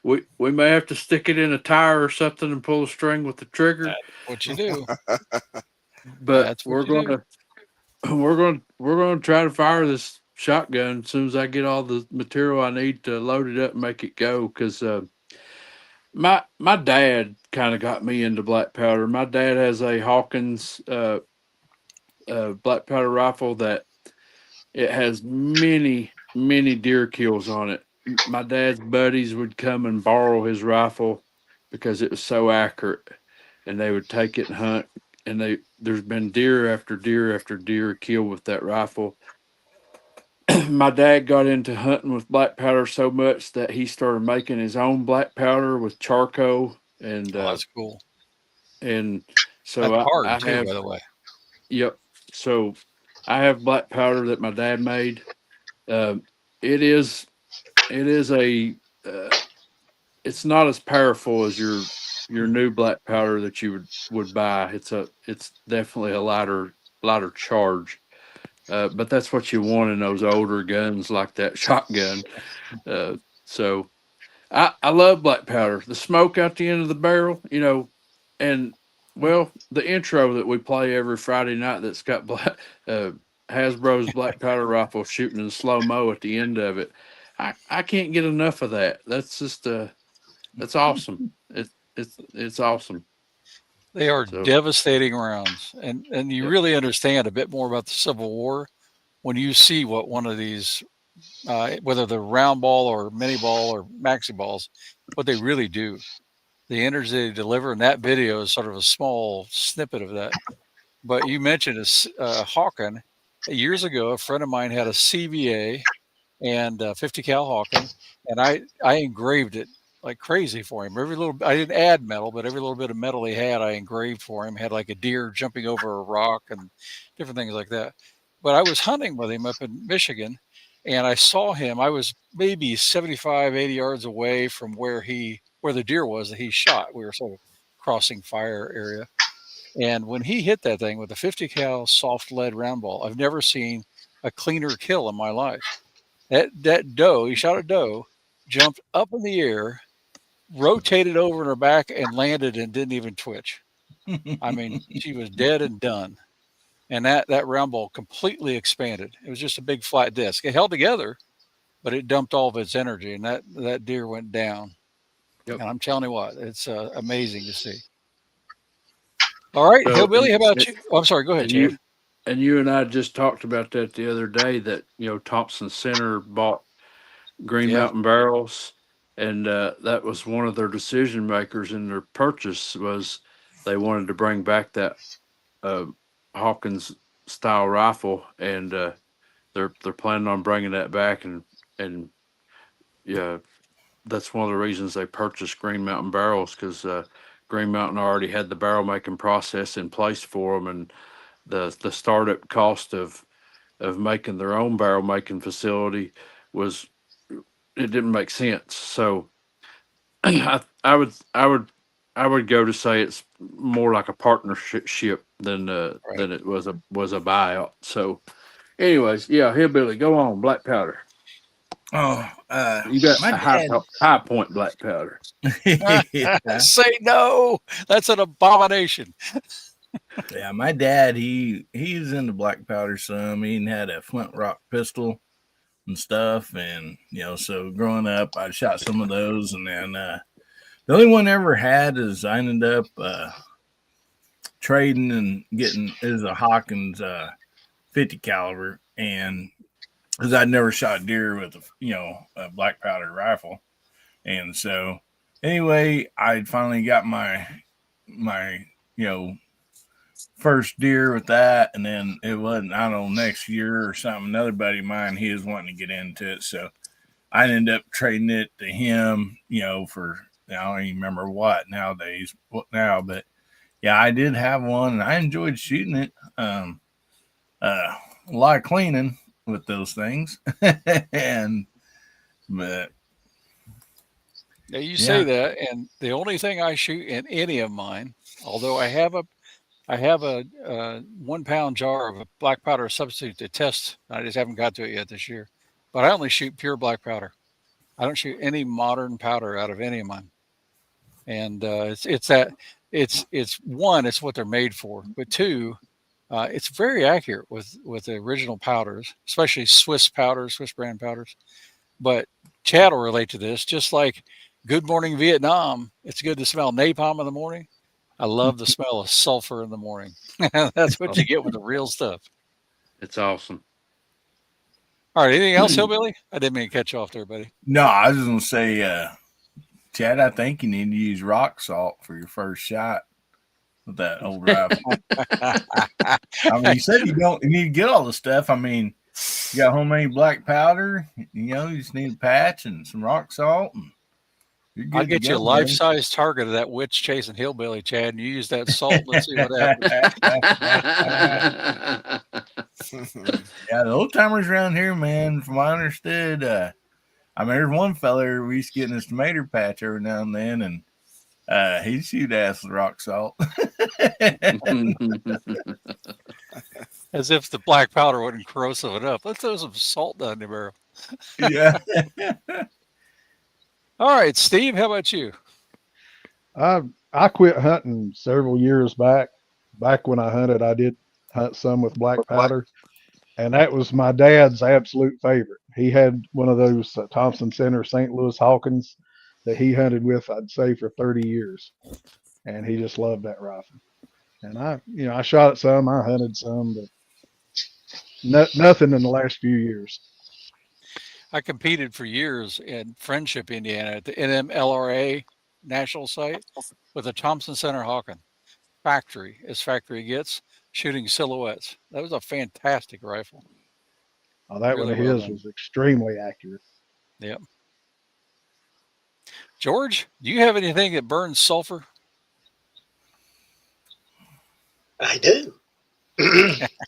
we may have to stick it in a tire or something and pull a string with the trigger. That's what you do. But That's what we're you going do. to we're going to try to fire this shotgun as soon as I get all the material I need to load it up and make it go. Because my dad kind of got me into black powder. My dad has a Hawkins black powder rifle that it has many deer kills on it. My dad's buddies would come and borrow his rifle because it was so accurate, and they would take it and hunt. And there's been deer after deer after deer killed with that rifle. My dad got into hunting with black powder so much that he started making his own black powder with charcoal, and Oh, that's cool. and so That's hard I too, have, by the way. yep. So I have black powder that my dad made. Um, it is a it's not as powerful as your new black powder that you would buy. It's definitely a lighter charge. But that's what you want in those older guns like that shotgun. So I love black powder. The smoke out the end of the barrel, and well, the intro that we play every Friday night that's got Hasbro's black powder rifle shooting in slow mo at the end of it. I can't get enough of that. That's just that's awesome. It's awesome. They are So devastating rounds, and you yep. really understand a bit more about the Civil War when you see what one of these, whether they're round ball or mini ball or maxi balls, what they really do. The energy they deliver, and that video is sort of a small snippet of that. But you mentioned a Hawken. Years ago, a friend of mine had a CVA and 50 cal Hawken, and I engraved it like crazy for him. Every little, I didn't add metal, but every little bit of metal he had, I engraved for him. Had like a deer jumping over a rock and different things like that. But I was hunting with him up in Michigan, and I saw him. I was maybe 75, 80 yards away from where the deer was that he shot. We were sort of crossing fire area. And when he hit that thing with a 50 cal soft lead round ball, I've never seen a cleaner kill in my life. That doe, he shot a doe, jumped up in the air, rotated over in her back, and landed and didn't even twitch. I mean, she was dead and done. And that round ball completely expanded. It was just a big flat disc. It held together, but it dumped all of its energy, and that deer went down. Yep. And I'm telling you what, it's amazing to see. All right, So, Hillbilly, how about you? Oh, I'm sorry. Go ahead, Chad. You and I just talked about that the other day. That Thompson Center bought Green Yeah. Mountain barrels, and that was one of their decision makers in their purchase was they wanted to bring back that uh, Hawkins style rifle, and they're planning on bringing that back, and yeah, that's one of the reasons they purchased Green Mountain barrels because Green Mountain already had the barrel making process in place for them, and the startup cost of making their own barrel making facility was it didn't make sense. So I would go to say it's more like a partnership than it was a buyout. So, anyways, yeah, hillbilly, go on, black powder. Oh, You got my a high dad. high point black powder. Yeah. Say no. That's an abomination. Yeah, my dad, he's into black powder some. He had a flint rock pistol and stuff, and so growing up, I shot some of those, and then the only one I ever had is I ended up trading and getting is a Hawkins 50 caliber, and because I'd never shot deer with a black powder rifle, and so anyway, I finally got my first deer with that, and then it wasn't, I don't know, next year or something. Another buddy of mine, he was wanting to get into it, so I ended up trading it to him, for I don't even remember what but yeah, I did have one, and I enjoyed shooting it. A lot of cleaning with those things, but Now you yeah, say that, and the only thing I shoot in any of mine, although I have a 1 pound jar of a black powder substitute to test. I just haven't got to it yet this year, but I only shoot pure black powder. I don't shoot any modern powder out of any of mine, and it's one, it's what they're made for, but two, it's very accurate with the original powders, especially Swiss powders, Swiss brand powders. But Chad will relate to this, just like Good Morning Vietnam. It's good to smell napalm in the morning. I love the smell of sulfur in the morning. That's what you get with the real stuff. It's awesome. All right. Anything else, Hillbilly? I didn't mean to cut you off there, buddy. no, I was just gonna say, Chad, I think you need to use rock salt for your first shot with that old rifle. I mean, you said you need to get all the stuff. I mean, you got homemade black powder. You just need a patch and some rock salt, and you're good I'll get to you a go, life-size target of that witch chasing hillbilly, Chad, and you use that salt. Let's see what happens. Yeah, the old timers around here, man, from what I understood, I mean, there's one fella we used to get in his tomato patch every now and then, and he'd shoot ass with rock salt. As if the black powder wouldn't corrosive it up. Let's throw some salt down the barrel. Yeah. All right, Steve, how about you? I quit hunting several years back. Back when I hunted, I did hunt some with black powder, and that was my dad's absolute favorite. He had one of those Thompson Center St. Louis Hawkins that he hunted with, I'd say, for 30 years, and he just loved that rifle. And I shot at some, I hunted some, but nothing in the last few years. I competed for years in Friendship, Indiana, at the NMLRA national site with a Thompson Center Hawken factory, as factory gets, shooting silhouettes. That was a fantastic rifle. Oh, that Really one of well his done. was extremely accurate. Yep. George, do you have anything that burns sulfur? I do.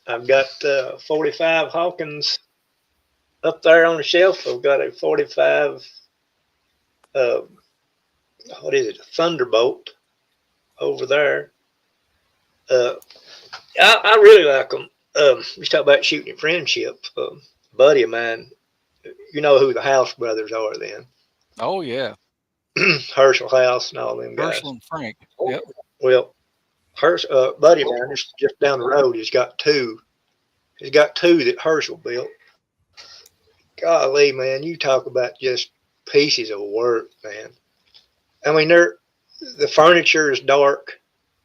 I've got 45 Hawkins up there on the shelf. I've got a 45, what is it, a Thunderbolt over there. I really like them. You talk about shooting at Friendship. A buddy of mine, you know who the House brothers are then. Oh, yeah. Herschel House and all them guys. Herschel and Frank. Yep. Well, buddy of mine just down the road, he's got two. He's got two that Herschel built. Golly, man, you talk about just pieces of work, man. I mean, the furniture is dark.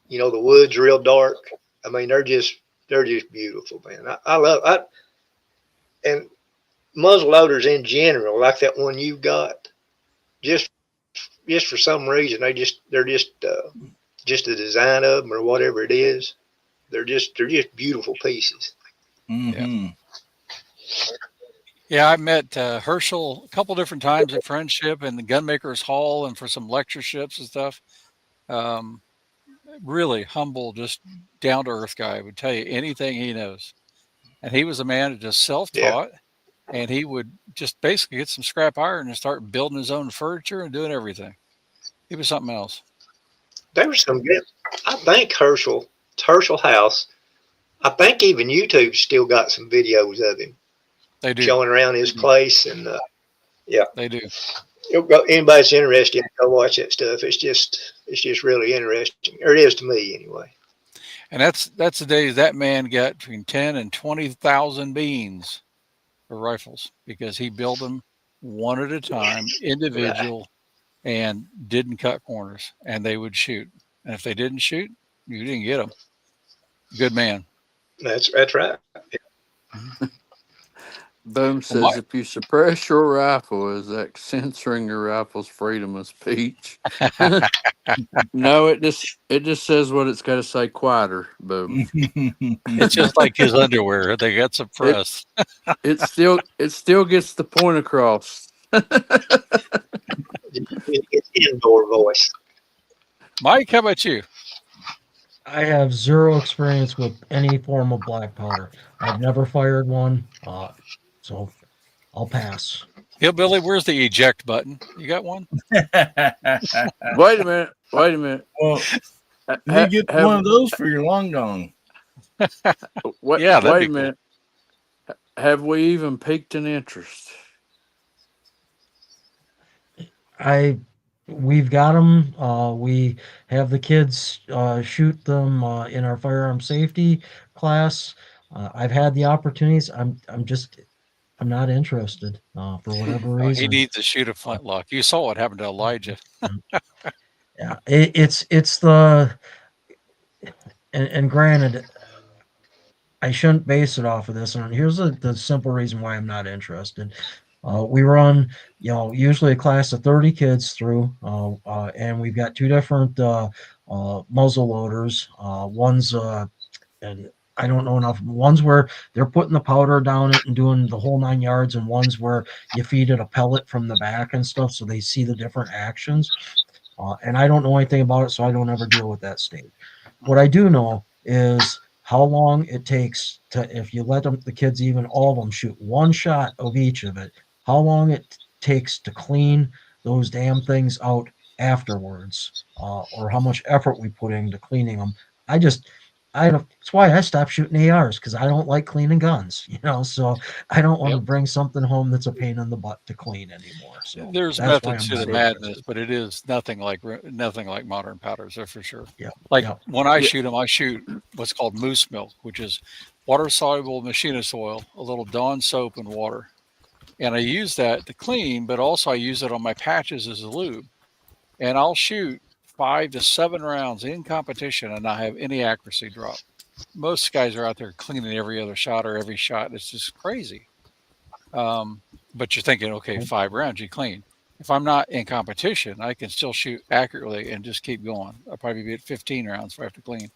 The wood's real dark. I mean, they're just beautiful, man. I love it. And muzzle loaders in general, like that one you got. just for some reason they're just the design of them or whatever it is. They're just beautiful pieces. Mm-hmm. Yeah, I met Herschel a couple different times at Friendship and the Gunmakers Hall and for some lectureships and stuff. Um, really humble, just down to earth guy. Would tell you anything he knows. And he was a man that just self Yeah, taught, and he would just basically get some scrap iron and start building his own furniture and doing everything. He was something else. there was some good. I think Herschel House. I think even YouTube still got some videos of him They do. showing around his place, and yeah, They do. anybody's interested, go watch that stuff. It's just really interesting, or it is to me anyway. And that's the days that man got between 10 and 20,000 beans for rifles because he built them one at a time, Right. individual, and didn't cut corners. And they would shoot. And if they didn't shoot, you didn't get them. Good man. That's right. Boom Well, says if you suppress your rifle, is that censoring your rifle's freedom of speech? No, it just says what it's got to say quieter. Boom. it's just like his underwear. They got suppressed. It still gets the point across. It's indoor voice. Mike, how about you? I have zero experience with any form of black powder. I've never fired one, so I'll pass. Hillbilly, where's the eject button? You got one? Wait a minute. Well, Ha- you get have- one of those for your long gone. Wait, Yeah, that'd wait be a cool. minute. Have we even piqued an interest? We've got them. We have the kids shoot them in our firearm safety class. I've had the opportunities. I'm not interested for whatever He reason. needs to shoot a flintlock. You saw what happened to Elijah. Yeah, it's the and granted, I shouldn't base it off of this. And here's the simple reason why I'm not interested. We run, usually a class of 30 kids through, and we've got two different muzzle loaders. One's, and I don't know enough. One's where they're putting the powder down it and doing the whole 9 yards, and one's where you feed it a pellet from the back and stuff, so they see the different actions. And I don't know anything about it, so I don't ever deal with that stage. What I do know is how long it takes to, if you let the kids, even all of them, shoot one shot of each of it, how long it takes to clean those damn things out afterwards, or how much effort we put into cleaning them. That's why I stopped shooting ARs, because I don't like cleaning guns, so I don't want to Yep. bring something home that's a pain in the butt to clean anymore. So There's that's why methods I'm to the not madness, interested. but it is nothing like modern powders. That's for sure. Yeah. Like Yeah. when I Yeah. shoot them, I shoot what's called moose milk, which is water soluble machinist oil, a little Dawn soap, and water. And I use that to clean, but also I use it on my patches as a lube. And I'll shoot 5 to 7 rounds in competition and not have any accuracy drop. Most guys are out there cleaning every other shot or every shot. It's just crazy. But you're thinking, okay, 5 rounds, you clean. If I'm not in competition, I can still shoot accurately and just keep going. I'll probably be at 15 rounds if I have to clean.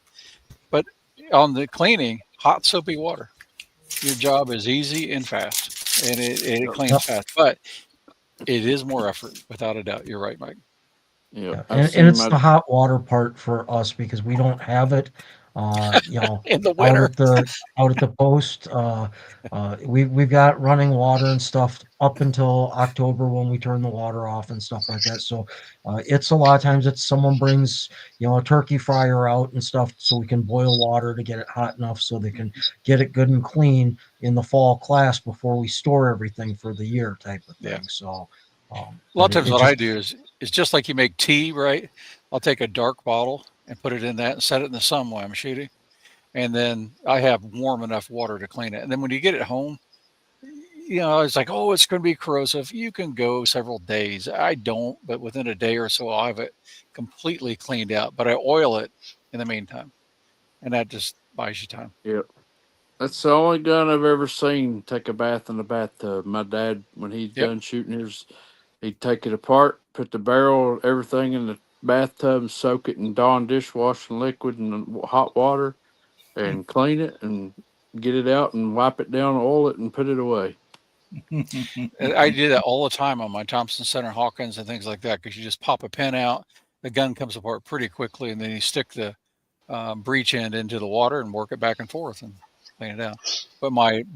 But on the cleaning, hot soapy water. Your job is easy and fast, and it cleans fast. But it is more effort, without a doubt. You're right, Mike. Yeah, And it's the hot water part for us because we don't have it. In the out winter. at the post. We've got running water and stuff up until October when we turn the water off and stuff like that. So it's a lot of times it's someone brings a turkey fryer out and stuff so we can boil water to get it hot enough so they can get it good and clean in the fall class before we store everything for the year type of thing. Yeah. So a lot of times what I do is it's just like you make tea, right? I'll take a dark bottle and put it in that and set it in the sun while I'm shooting. And then I have warm enough water to clean it. And then when you get it home, it's like, oh, it's going to be corrosive. You can go several days. I don't, but within a day or so, I'll have it completely cleaned out. But I oil it in the meantime. And that just buys you time. Yep. That's the only gun I've ever seen take a bath in the bathtub. My dad, when he's done shooting his, he'd take it apart, put the barrel, everything in the bathtub, and soak it in Dawn dishwashing liquid and hot water, and clean it and get it out and wipe it down, oil it, and put it away. I do that all the time on my Thompson Center Hawkins and things like that, because you just pop a pin out, the gun comes apart pretty quickly, and then you stick the breech end into the water and work it back and forth and clean it out. But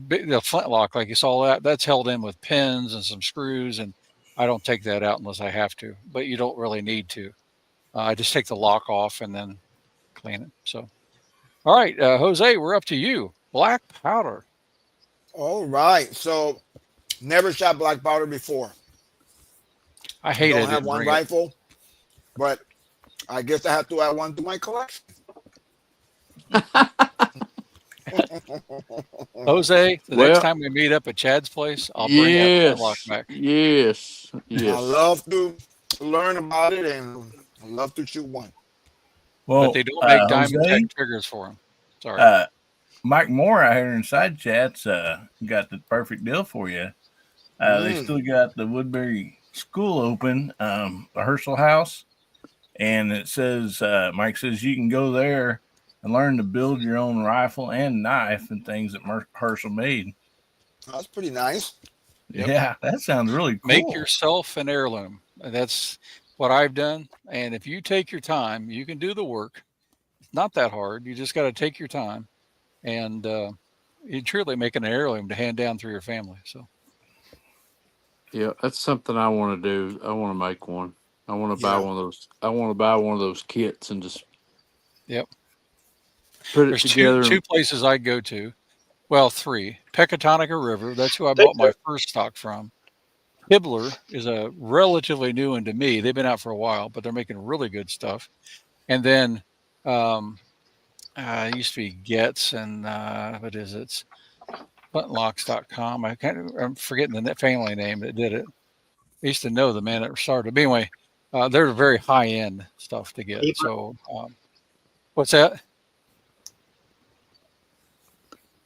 the flintlock, like you saw, that's held in with pins and some screws, and I don't take that out unless I have to. But you don't really need to. I just take the lock off and then clean it. So, all right, Jose, we're up to you. Black powder. All right. So, never shot black powder before. I hate it. Don't have one rifle, but I guess I have to add one to my collection. Jose, the next time we meet up at Chad's place, I'll bring that flintlock back. Yes. I love to learn about it, and I love to shoot one. Well, but they don't make diamond tech triggers for them. Sorry. Mike Moore out here in side chats got the perfect deal for you. They still got the Woodbury School open, the Herschel House, and it says Mike says you can go there and learn to build your own rifle and knife and things that Herschel made. That's pretty nice. Yep. Yeah, that sounds really cool. Make yourself an heirloom. That's what I've done. And if you take your time, you can do the work. It's not that hard. You just got to take your time, and you truly make an heirloom to hand down through your family. So, yeah, that's something I want to do. I want to make one. I want to buy one of those. I want to buy one of those kits and just put it together. Two places I go to. Well, three. Pecatonica River. That's who I bought my first stock from. Hibbler is a relatively new one to me. They've been out for a while, but they're making really good stuff. And then it used to be Getz, and what is it? It's flintlocks.com. I'm forgetting the family name that did it. I used to know the man that started. But anyway, they're very high-end stuff to get. So what's that?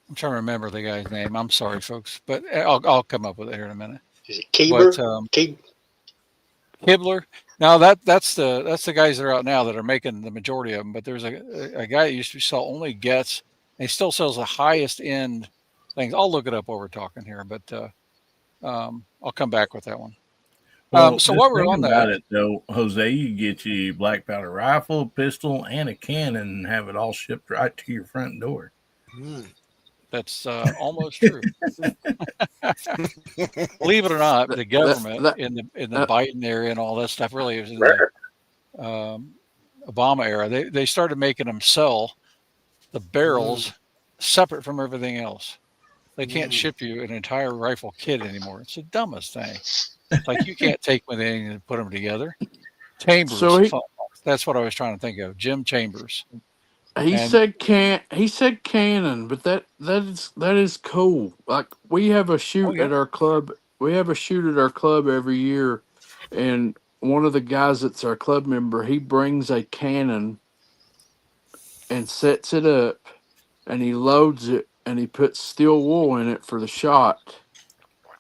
I'm trying to remember the guy's name. I'm sorry, folks, but I'll come up with it here in a minute. Is it Keebler? Hibbler. Now that's the guys that are out now that are making the majority of them. But there's a guy that used to sell only Getz, and he still sells the highest end things. I'll look it up while we're talking here, but I'll come back with that one. Well, so what we're on about it though, Jose, you get you black powder rifle, pistol, and a cannon, and have it all shipped right to your front door. That's almost true. Believe it or not, the government in the Biden area and all that stuff really was in the Obama era. They started making them sell the barrels separate from everything else. They can't ship you an entire rifle kit anymore. It's the dumbest thing. It's like you can't take with anything and put them together. Chambers. That's what I was trying to think of. Jim Chambers. He said cannon, but that is cool. Like we have a shoot at our club. We have a shoot at our club every year, and one of the guys that's our club member, he brings a cannon and sets it up, and he loads it, and he puts steel wool in it for the shot,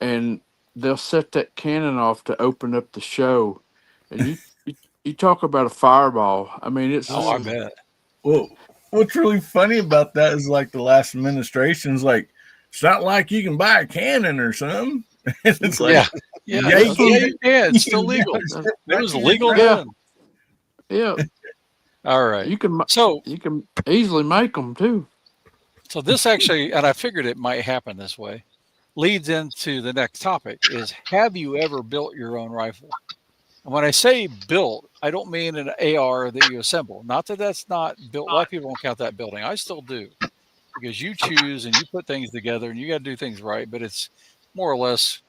and they'll set that cannon off to open up the show, and you talk about a fireball. I mean, it's I bet. Well, what's really funny about that is like the last administration's like, it's not like you can buy a cannon or something. It's like, you can. It's still legal. It was legal then. Yeah. All right. You can easily make them too. So this actually, and I figured it might happen this way, leads into the next topic: is have you ever built your own rifle? And when I say built, I don't mean an AR that you assemble. Not that that's not built. A lot of people don't count that building. I still do, because you choose and you put things together and you got to do things right. But it's more or less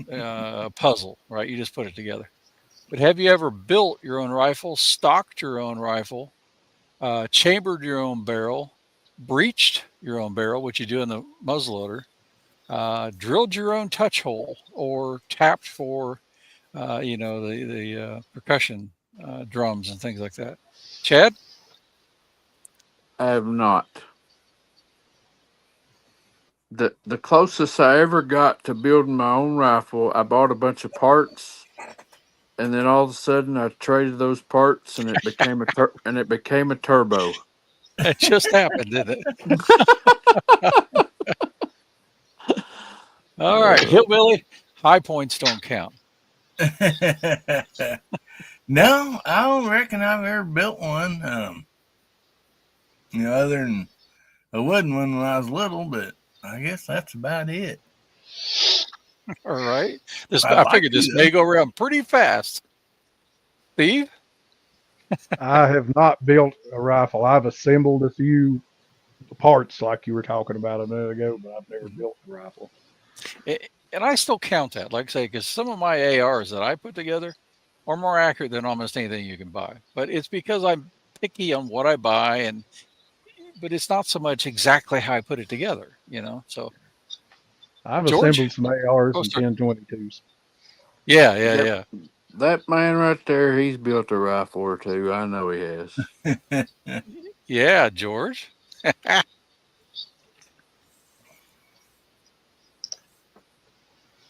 a puzzle, right? You just put it together. But have you ever built your own rifle, stocked your own rifle, chambered your own barrel, breached your own barrel, which you do in the muzzleloader, drilled your own touch hole, or tapped for the percussion drums and things like that? Chad? I have not. The closest I ever got to building my own rifle, I bought a bunch of parts and then all of a sudden I traded those parts, and it became a turbo. It just happened, didn't it? All right, hillbilly. High points don't count. No, I don't reckon I've ever built one. Other than a wooden one when I was little, but I guess that's about it. All right. I'd I like figured to, this though. may go around pretty fast. Steve? I have not built a rifle. I've assembled a few parts like you were talking about a minute ago, but I've never built a rifle. And I still count that, like I say, because some of my ARs that I put together are more accurate than almost anything you can buy. But it's because I'm picky on what I buy, but it's not so much exactly how I put it together, So I've George? assembled some ARs Oh, and sorry. 1022s. Yeah. That man right there, he's built a rifle or two. I know he has. Yeah, George.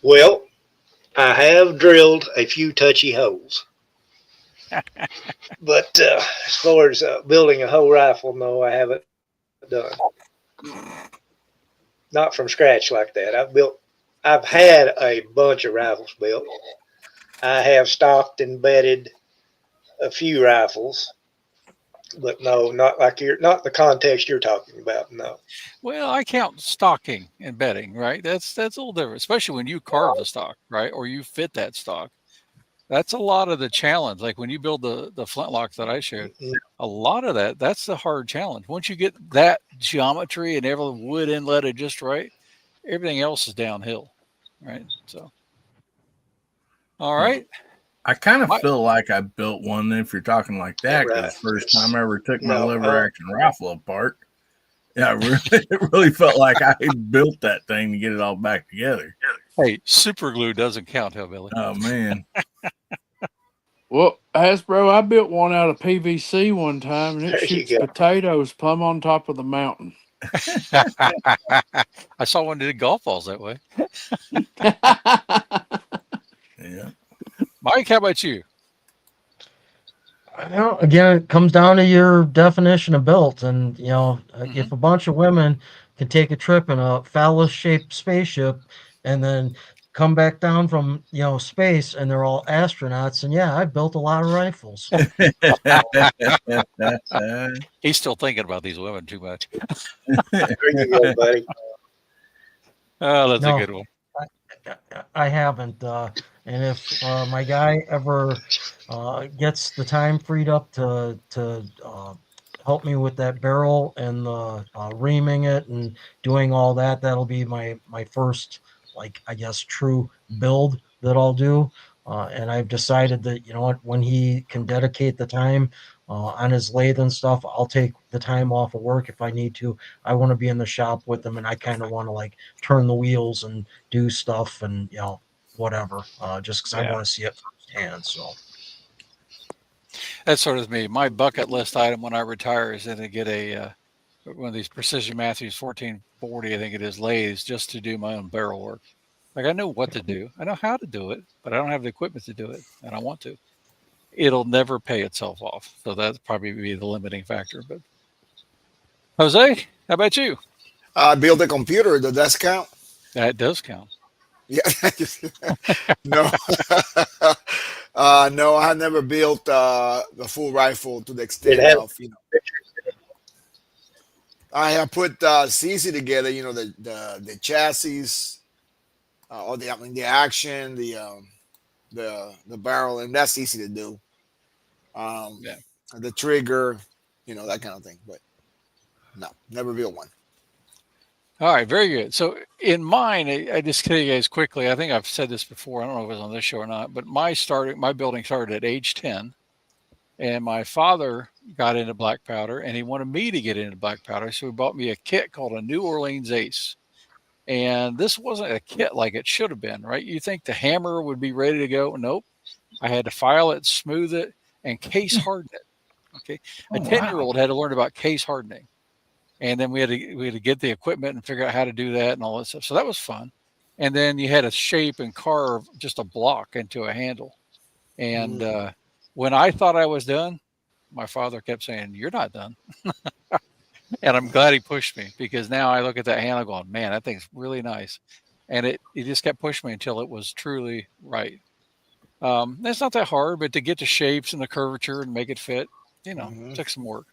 Well, I have drilled a few touchy holes. But as far as building a whole rifle, no, I haven't done. Not from scratch like that. I've had a bunch of rifles built. I have stocked and bedded a few rifles, but no, not the context you're talking about. No. Well, I count stocking and bedding, right? That's a little different, especially when you carve the stock, right? Or you fit that stock. That's a lot of the challenge. Like when you build the flintlocks that I showed, a lot of that's the hard challenge. Once you get that geometry and every wood inletted just right, everything else is downhill, right? So, all right. I kind of feel like I built one if you're talking like that, because Right. the first time I ever took my No, lever action rifle apart, it really felt like I built that thing to get it all back together. Hey, super glue doesn't count, hillbilly. Oh, man. Well, Hasbro, I built one out of PVC one time, and it There you shoots go. potatoes plumb on top of the mountain. I saw one that did golf balls that way. Yeah. Mike, how about you? Again, it comes down to your definition of built. And, if a bunch of women can take a trip in a phallus-shaped spaceship and then come back down from, space and they're all astronauts, and yeah, I built a lot of rifles. He's still thinking about these women too much. There you go, buddy. Oh, that's No. a good one. I haven't. And if my guy ever gets the time freed up to help me with that barrel and reaming it and doing all that, that'll be my first, I guess, true build that I'll do. And I've decided that, when he can dedicate the time on his lathe and stuff, I'll take the time off of work if I need to. I want to be in the shop with him, and I kind of want to turn the wheels and do stuff and whatever, just because I want to see it firsthand. So that's sort of me. My bucket list item when I retire is to get a one of these Precision Matthews 1440, I think it is, lathes, just to do my own barrel work. Like I know what to do, I know how to do it, but I don't have the equipment to do it, and I want to. It'll never pay itself off, so that'd probably be the limiting factor. But Jose, how about you? Build a computer. Does that count? That does count. Yeah. No. No, I have never built the full rifle to the extent of, I have put CC together, the chassis, or the action, the barrel, and that's easy to do. The trigger, that kind of thing. But no, never built one. All right, very good. So in mine, I just tell you guys quickly, I think I've said this before, I don't know if it was on this show or not, but my building started at age 10, and my father got into black powder, and he wanted me to get into black powder, so he bought me a kit called a New Orleans Ace. And this wasn't a kit like it should have been, right? You think the hammer would be ready to go? Nope. I had to file it, smooth it, and case harden it. Okay. A 10-year-old had to learn about case hardening. And then we had to get the equipment and figure out how to do that and all that stuff. So that was fun. And then you had to shape and carve just a block into a handle. And when I thought I was done, my father kept saying, "You're not done." And I'm glad he pushed me, because now I look at that handle going, man, that thing's really nice. And he just kept pushing me until it was truly right. It's not that hard, but to get the shapes and the curvature and make it fit, took some work.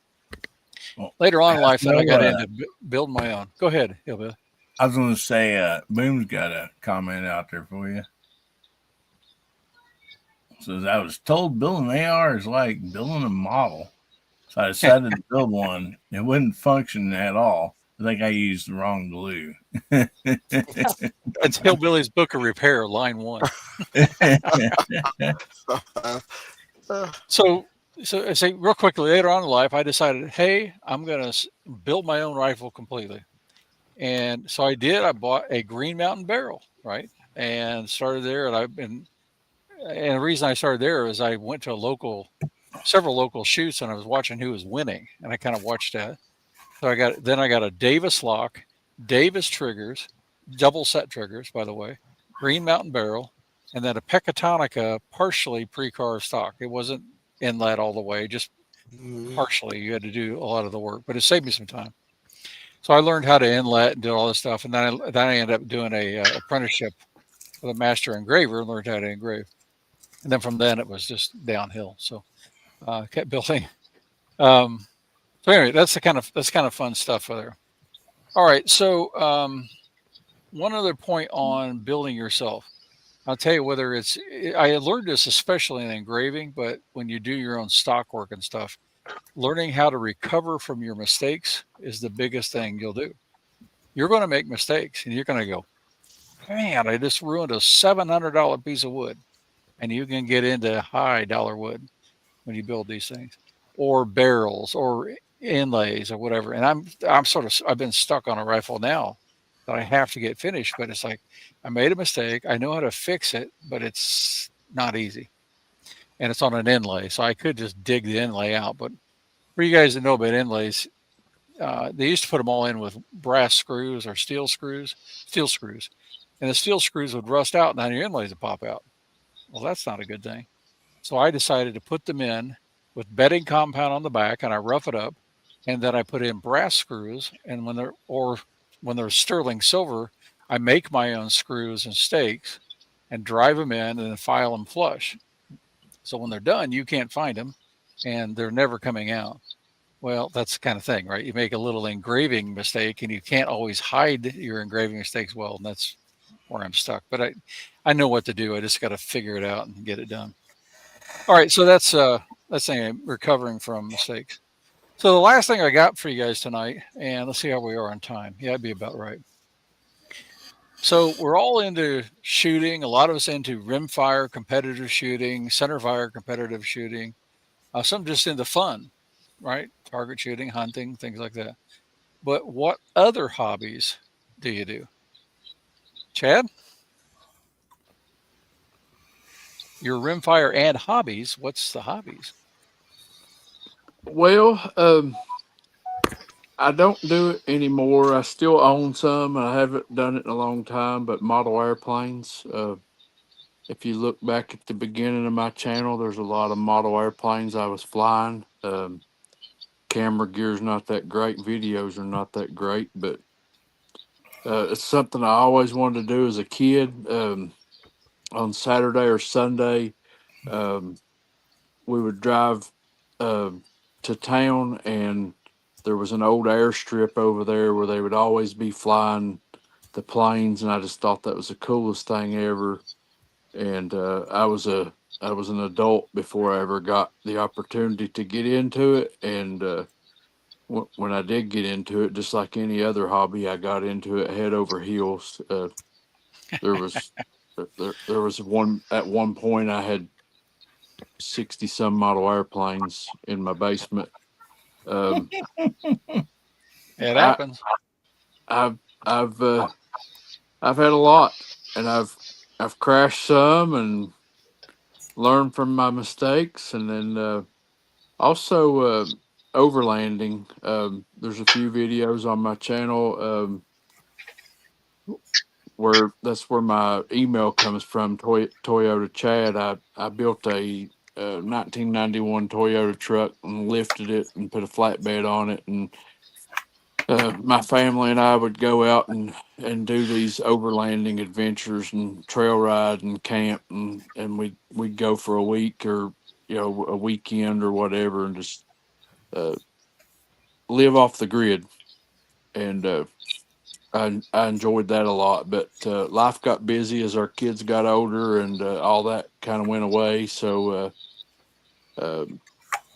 Well, Later on in life, then I got no, into building my own. Go ahead, Hillbill. I was going to say, Boom's got a comment out there for you. Says, I was told building an AR is like building a model. So I decided to build one. It wouldn't function at all. I think I used the wrong glue. It's Hillbilly's Book of Repair, line 1. So I say real quickly, later on in life, I decided, hey, I'm going to build my own rifle completely. And so I did. I bought a Green Mountain barrel, right? And started there. And the reason I started there is I went to several local shoots, and I was watching who was winning. And I kind of watched that. So I got a Davis lock, Davis triggers, double set triggers, by the way, Green Mountain barrel, and then a Pecatonica partially pre-carved stock. It wasn't inlet all the way, just partially. You had to do a lot of the work, but it saved me some time. So I learned how to inlet and do all this stuff, and then I ended up doing a apprenticeship with a master engraver and learned how to engrave. And then from then it was just downhill. So kept building. So anyway, that's kind of fun stuff there. All right, so one other point on building yourself. I'll tell you, I learned this especially in engraving, but when you do your own stock work and stuff, learning how to recover from your mistakes is the biggest thing you'll do. You're going to make mistakes, and you're going to go, man, I just ruined a $700 piece of wood. And you can get into high dollar wood when you build these things, or barrels or inlays or whatever. And I've been stuck on a rifle now that I have to get finished, but it's like, I made a mistake. I know how to fix it, but it's not easy. And it's on an inlay. So I could just dig the inlay out. But for you guys that know about inlays, they used to put them all in with brass screws or steel screws. And the steel screws would rust out, and then your inlays would pop out. Well, that's not a good thing. So I decided to put them in with bedding compound on the back, and I rough it up, and then I put in brass screws. And when they're sterling silver, I make my own screws and stakes and drive them in and then file them flush. So when they're done, you can't find them, and they're never coming out. Well, that's the kind of thing, right? You make a little engraving mistake, and you can't always hide your engraving mistakes well, and that's where I'm stuck. But I know what to do. I just got to figure it out and get it done. All right, so that's saying recovering from mistakes. So the last thing I got for you guys tonight, and let's see how we are on time. Yeah, that'd be about right. So we're all into shooting. A lot of us into rimfire, competitive shooting, centerfire, competitive shooting. Some just into fun, right? Target shooting, hunting, things like that. But what other hobbies do you do? Chad? Your rimfire and hobbies. What's the hobbies? Well, I don't do it anymore. I still own some. I haven't done it in a long time, but model airplanes. If you look back at the beginning of my channel, there's a lot of model airplanes I was flying. Camera gear's not that great. Videos are not that great, but it's something I always wanted to do as a kid. On Saturday or Sunday, we would drive to town, and there was an old airstrip over there where they would always be flying the planes, and I just thought that was the coolest thing ever. And I was an adult before I ever got the opportunity to get into it, and when I did get into it, just like any other hobby, I got into it head over heels. There was there was one point I had 60 some model airplanes in my basement. It happens. I've had a lot, and I've crashed some and learned from my mistakes, and then also overlanding. There's a few videos on my channel. that's where my email comes from. Toyota Chad. I built a 1991 Toyota truck and lifted it and put a flatbed on it, and my family and I would go out and do these overlanding adventures and trail ride and camp, and we'd go for a week or a weekend or whatever, and just uh, live off the grid. And I enjoyed that a lot. But life got busy as our kids got older, and all that kind of went away. So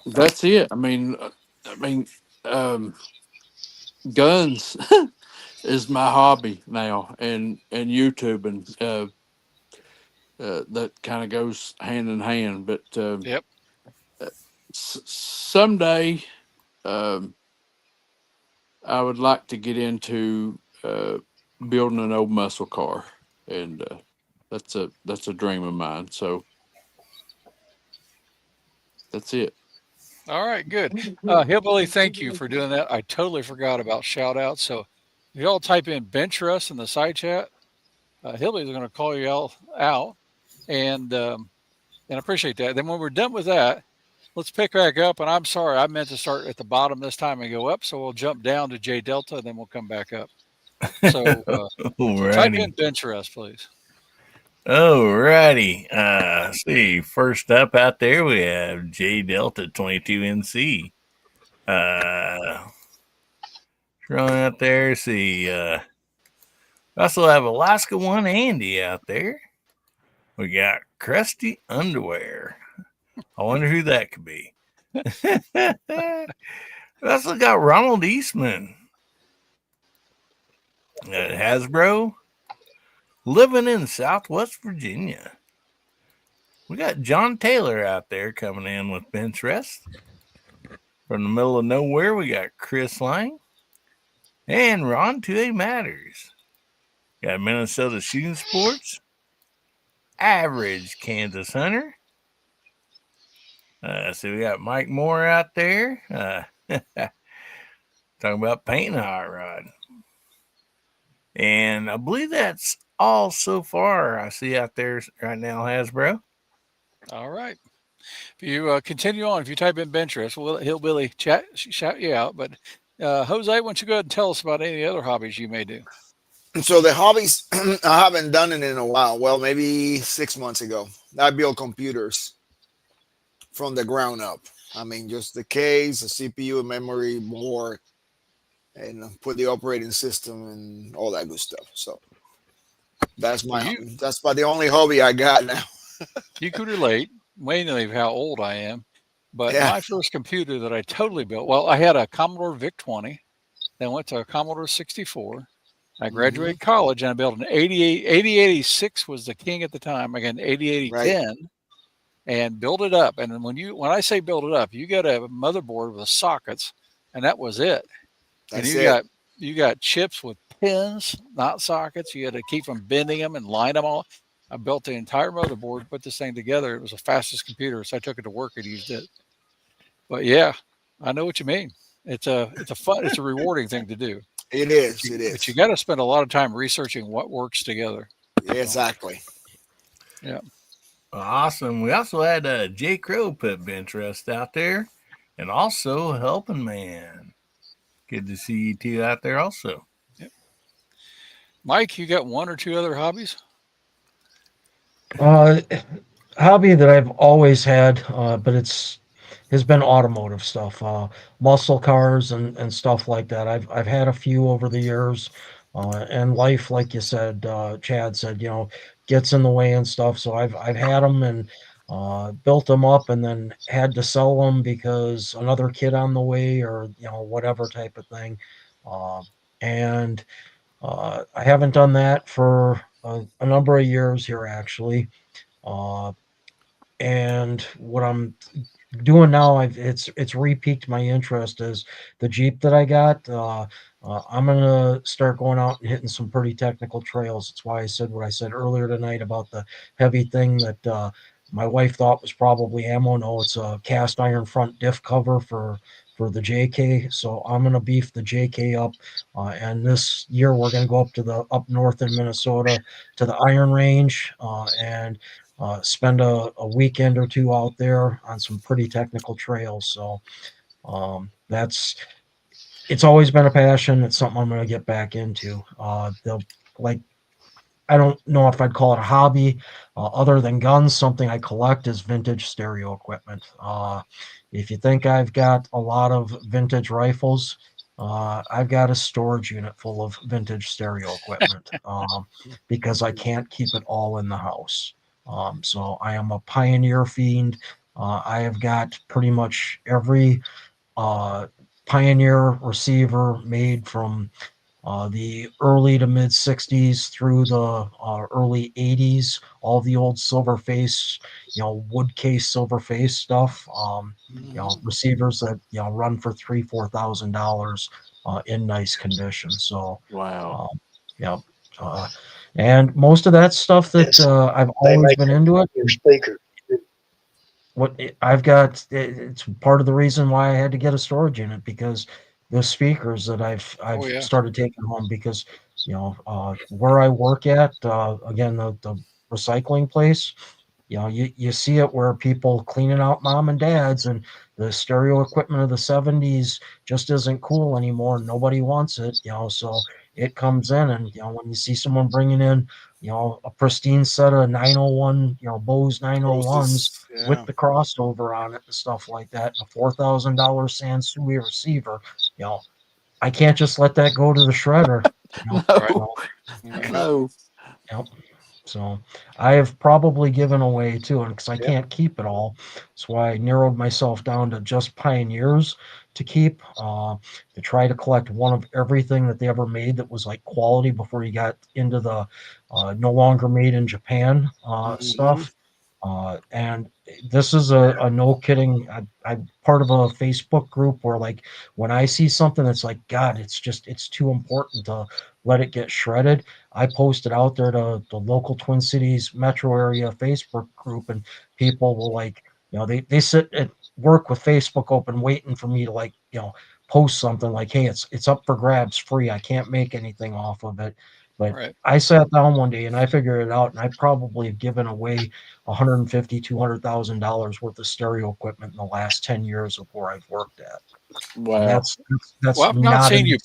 that's it. I mean, um, guns is my hobby now, and YouTube, and that kind of goes hand in hand. But Yep. someday, um, I would like to get into building an old muscle car, and that's a dream of mine. So that's it. All right, good. Hillbilly, thank you for doing that. I totally forgot about shout outs. So if y'all type in Benchrest in the side chat, Hillbilly's going to call you out, and I appreciate that. Then when we're done with that, let's pick back up. And I'm sorry, I meant to start at the bottom this time and go up. So we'll jump down to J Delta, and then we'll come back up. So, so type in Benchrest, please. Alrighty. See, first up out there we have J Delta 22NC. Throwing out there, see, we also have Alaska One Andy out there. We got Crusty Underwear. I wonder who that could be. We also got Ronald Eastman. Hasbro. Living in Southwest Virginia. We got John Taylor out there coming in with Benchrest. From the middle of nowhere, we got Chris Lang and Ron 2A Matters. Got Minnesota Shooting Sports. Average Kansas Hunter. So we got Mike Moore out there. Talking about painting a hot rod. And I believe that's all so far I see out there right now, Hasbro. All right. If you continue on, if you type in Benchrest, we'll let Hillbilly shout you out. But Jose, why don't you go ahead and tell us about any other hobbies you may do? So the hobbies, I haven't done it in a while. Well, maybe 6 months ago. I built computers from the ground up. I mean, just the case, the CPU, memory, board, and put the operating system and all that good stuff. So that's about the only hobby I got now. You could relate, mainly of how old I am. But Yeah. my first computer that I totally built, well, I had a Commodore VIC-20, then went to a Commodore 64. I graduated college and I built an 8086 was the king at the time. I got an 808010 and built it up. And when I say build it up, you got a motherboard with sockets, and that was it. And you got chips with pins, not sockets. You had to keep from bending them and line them all. I built the entire motherboard, put this thing together. It was the fastest computer, so I took it to work and used it. But yeah, I know what you mean. It's a rewarding thing to do. It is. But you got to spend a lot of time researching what works together. Yeah, exactly. Yeah. Awesome. We also had Jay Crow put Benchrest out there, and also Helping Man. Good to see you two out there also. Yep. Mike, you got one or two other hobbies? Hobby that I've always had, but has been automotive stuff, muscle cars and stuff like that. I've had a few over the years, and life, like you said, Chad said, gets in the way and stuff. So I've had them and built them up, and then had to sell them because another kid on the way, or whatever type of thing. And I haven't done that for a number of years here, actually. And what I'm doing now, it's re-piqued my interest, is the Jeep that I got. I'm gonna start going out and hitting some pretty technical trails. That's why I said what I said earlier tonight about the heavy thing that my wife thought was probably ammo. No, it's a cast iron front diff cover for for the JK. So I'm going to beef the JK up. And this year we're going to go up north in Minnesota to the Iron Range and spend a weekend or two out there on some pretty technical trails. So it's always been a passion. It's something I'm going to get back into. Like I don't know if I'd call it a hobby, other than guns. Something I collect is vintage stereo equipment. If you think I've got a lot of vintage rifles, I've got a storage unit full of vintage stereo equipment because I can't keep it all in the house. So I am a Pioneer fiend. I have got pretty much every uh, Pioneer receiver made from the early to mid 60s through the early 80s, all the old silver face, wood case silver face stuff, receivers that, run for $3,000-4,000 in nice condition. So, Wow. yeah. Uh, and most of that stuff that Yes. I've They always make been into it. your speaker. I've got, it's part of the reason why I had to get a storage unit, because the speakers that I've Oh yeah. started taking home, because where I work at, again, the recycling place, you see it where people cleaning out mom and dad's, and the stereo equipment of the 70s just isn't cool anymore. Nobody wants it, so it comes in, and when you see someone bringing in a pristine set of 901, Bose 901s with Yeah. the crossover on it and stuff like that, and a $4,000 Sansui receiver, I can't just let that go to the shredder. No. Right. Mhm. No. Yep. So I have probably given away too, and because I Yep. can't keep it all, that's why I narrowed myself down to just Pioneers to keep, to try to collect one of everything that they ever made that was like quality before you got into the no longer made in Japan stuff. And this is a no kidding. I'm part of a Facebook group where, like, when I see something that's like, God, it's too important to let it get shredded, I post it out there to the local Twin Cities metro area Facebook group, and people will, like, they sit at work with Facebook open waiting for me to, like, post something like, hey, it's up for grabs, free. I can't make anything off of it. But Right. I sat down one day and I figured it out, and I probably have given away $150,000-200,000 worth of stereo equipment in the last 10 years of where I've worked at. And Wow. that's Well, I've not seen you.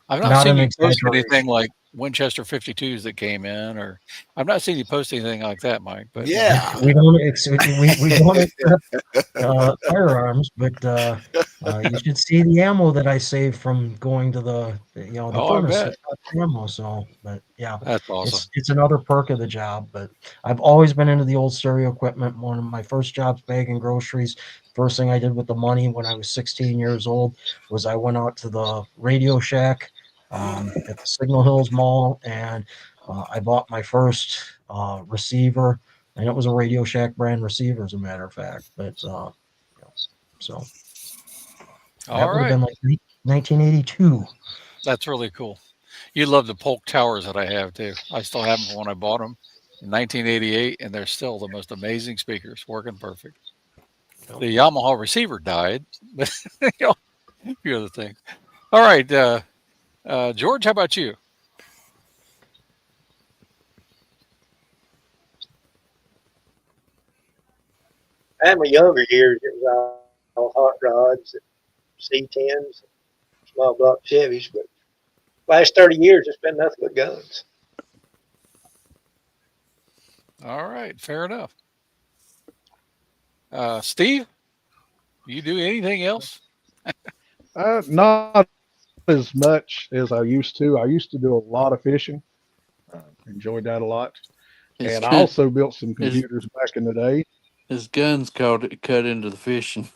I've not not seen an you post exaggeration. anything like Winchester 52s that came in, or I've not seen you post anything like that, Mike. But Yeah. we don't accept firearms, but you should see the ammo that I saved from going to the the oh, I furnace bet to cut the ammo. So, but yeah, that's awesome. it's another perk of the job. But I've always been into the old stereo equipment. One of my first jobs bagging groceries, first thing I did with the money when I was 16 years old was I went out to the Radio Shack at the Signal Hills Mall, and I bought my first receiver, and it was a Radio Shack brand receiver, as a matter of fact. But so All that would have right, been like 1982. that's really cool. You love the Polk towers that I have too. I still have them when I bought them in 1988, and they're still the most amazing speakers, working perfect. The Yamaha receiver died, but a few other things. All right, George, how about you? I had my younger years, it was all hot rods, C10s, small block Chevys, but last 30 years, it's been nothing but guns. All right, fair enough. Steve, you do anything else? Not as much as I used to. I used to do a lot of fishing. Enjoyed that a lot. His And I gun, also built some his computers back in the day. his guns cut into the fishing.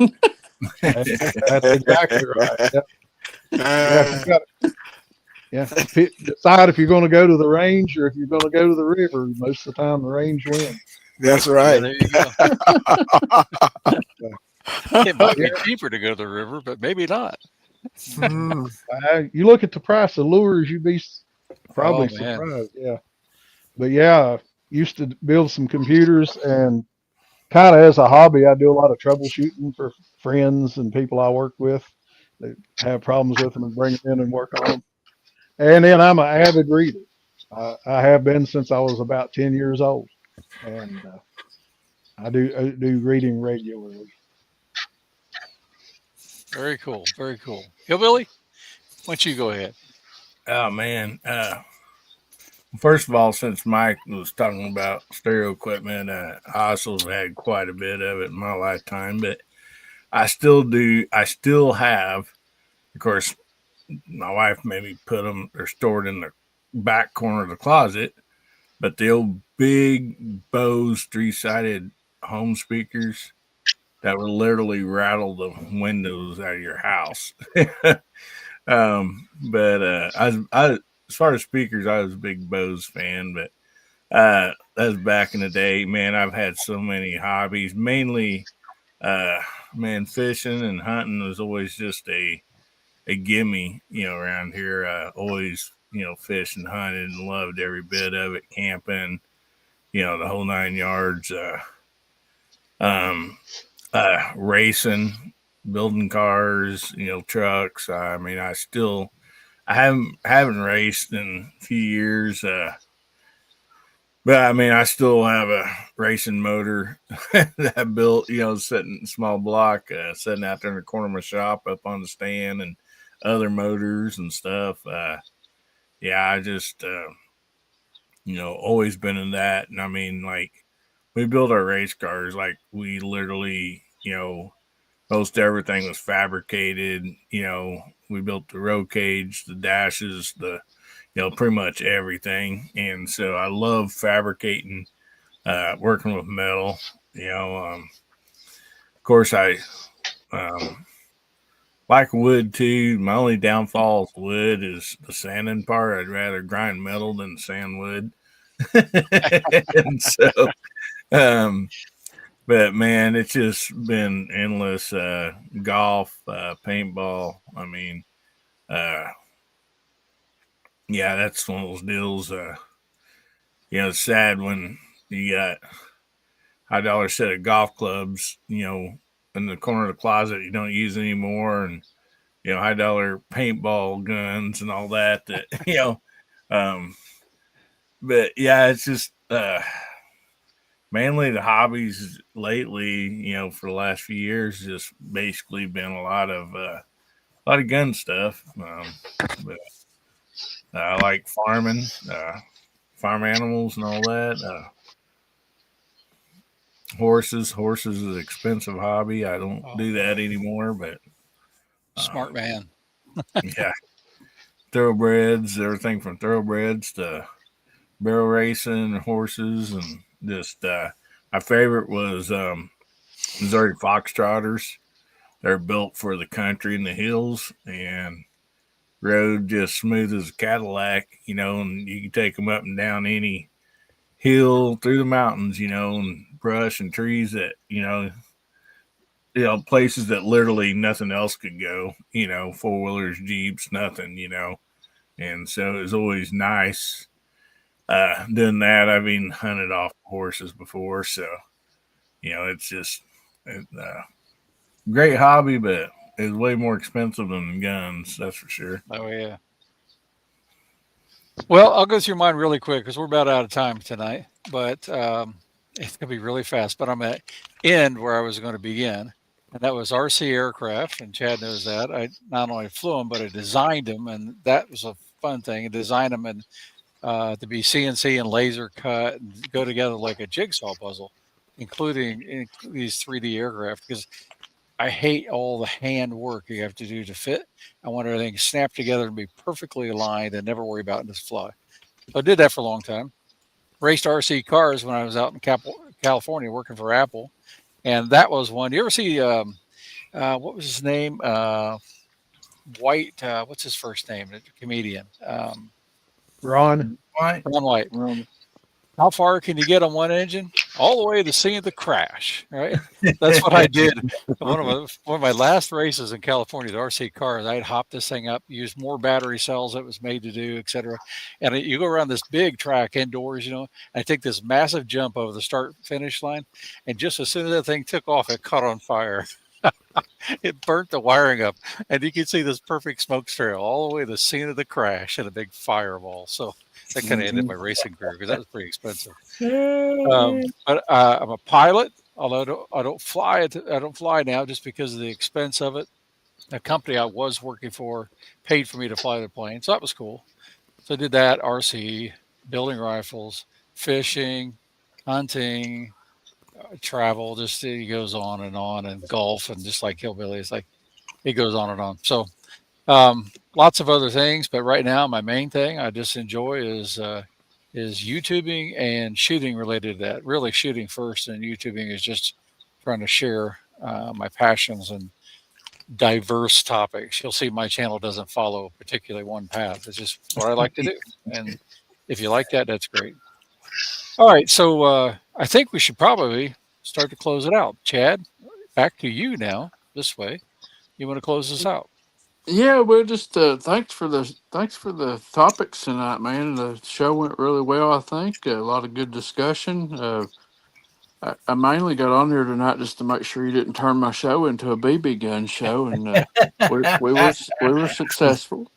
That's exactly right. Yeah, yeah. If you Uh, got, yeah, decide if you're going to go to the range or if you're going to go to the river. Most of the time, the range wins. that's Yeah, right. there you go. It might Yeah, be cheaper to go to the river, but maybe not. Mm. you look at the price of lures, you'd be Oh probably man, surprised. Yeah, but yeah, used to build some computers, and kind of as a hobby, I do a lot of troubleshooting for friends and people I work with that have problems with them and bring them in and work on them. And then I'm an avid reader. I have been since I was about 10 years old, and I do reading regularly. Very cool. Very cool. Hillbilly, why don't you go ahead? Oh man. First of all, since Mike was talking about stereo equipment, I also have had quite a bit of it in my lifetime, but I still do. I still have, of course, my wife made me put them, they're stored in the back corner of the closet, but the old big Bose 3-sided home speakers that would literally rattle the windows out of your house. But as far as speakers, I was a big Bose fan, but that was back in the day. Man, I've had so many hobbies. Mainly, man, fishing and hunting was always just a gimme, around here. Always, fished and hunted and loved every bit of it. Camping, the whole 9 yards. Um, Racing, building cars, trucks. I mean, I haven't raced in a few years. But I mean, I still have a racing motor that I built, sitting small block, sitting out there in the corner of my shop up on the stand, and other motors and stuff. Yeah, I just, always been in that. And I mean, like, we built our race cars, like, we literally, most everything was fabricated. We built the roll cage, the dashes, pretty much everything. And so I love fabricating, working with metal. Of course, I like wood too. My only downfall with wood is the sanding part. I'd rather grind metal than sand wood. And so, um, but man, it's just been endless. Golf, paintball. I mean, yeah, that's one of those deals. It's sad when you got $1 set of golf clubs, in the corner of the closet you don't use anymore, and $1 paintball guns and all that. Um, but yeah, it's just mainly the hobbies lately. For the last few years, just basically been a lot of gun stuff. But I like farming, farm animals and all that. Horses is an expensive hobby. I don't do that anymore, but Smart man. yeah, thoroughbreds, everything from thoroughbreds to barrel racing, horses, and just my favorite was Missouri Foxtrotters. They're built for the country and the hills, and road just smooth as a Cadillac, and you can take them up and down any hill through the mountains, and brush and trees that, places that literally nothing else could go, 4-wheelers, Jeeps, nothing, And so it was always nice doing that. I've even hunted off horses before. So, it's just great hobby, but it's way more expensive than guns. That's for sure. Oh, yeah. Well, I'll go through mine really quick because we're about out of time tonight, but it's going to be really fast. But I'm at end where I was going to begin, and that was RC aircraft, and Chad knows that. I not only flew them, but I designed them, and that was a fun thing. I designed them and to be CNC and laser cut and go together like a jigsaw puzzle, including these 3D aircraft, because I hate all the hand work you have to do to fit. I want everything snapped together and be perfectly aligned and never worry about it just fly. So I did that for a long time. Raced RC cars when I was out in California working for Apple. And that was one. You ever see, what was his name? White, what's his first name? The comedian. Ron. Ron White. Ron. How far can you get on one engine? all the way to seeing the crash. Right, that's what I did. One of my last races in California, the RC cars, I'd hop this thing up, use more battery cells that it was made to do, etc. And you go around this big track indoors, and I take this massive jump over the start finish line, and just as soon as that thing took off, it caught on fire. It burnt the wiring up, and you can see this perfect smoke trail all the way to the scene of the crash and a big fireball. So that kind of ended my racing career because that was pretty expensive. But I'm a pilot, although I don't fly. I don't fly now just because of the expense of it. The company I was working for paid for me to fly the plane, so that was cool. So I did that, RC, building rifles, fishing, hunting, travel. Just it goes on, and golf, and just like hillbilly, it's like it goes on and on. So lots of other things, but right now my main thing I just enjoy is YouTubing and shooting related to that. Really shooting first, and YouTubing is just trying to share my passions and diverse topics. You'll see my channel doesn't follow particularly one path. It's just what I like to do. And if you like that, that's great. All right. So I think we should probably start to close it out. Chad, back to you now, this way. You want to close this out? Yeah, well, just thanks for the topics tonight, man. The show went really well. I think a lot of good discussion. I mainly got on here tonight just to make sure you didn't turn my show into a BB gun show, and we were successful.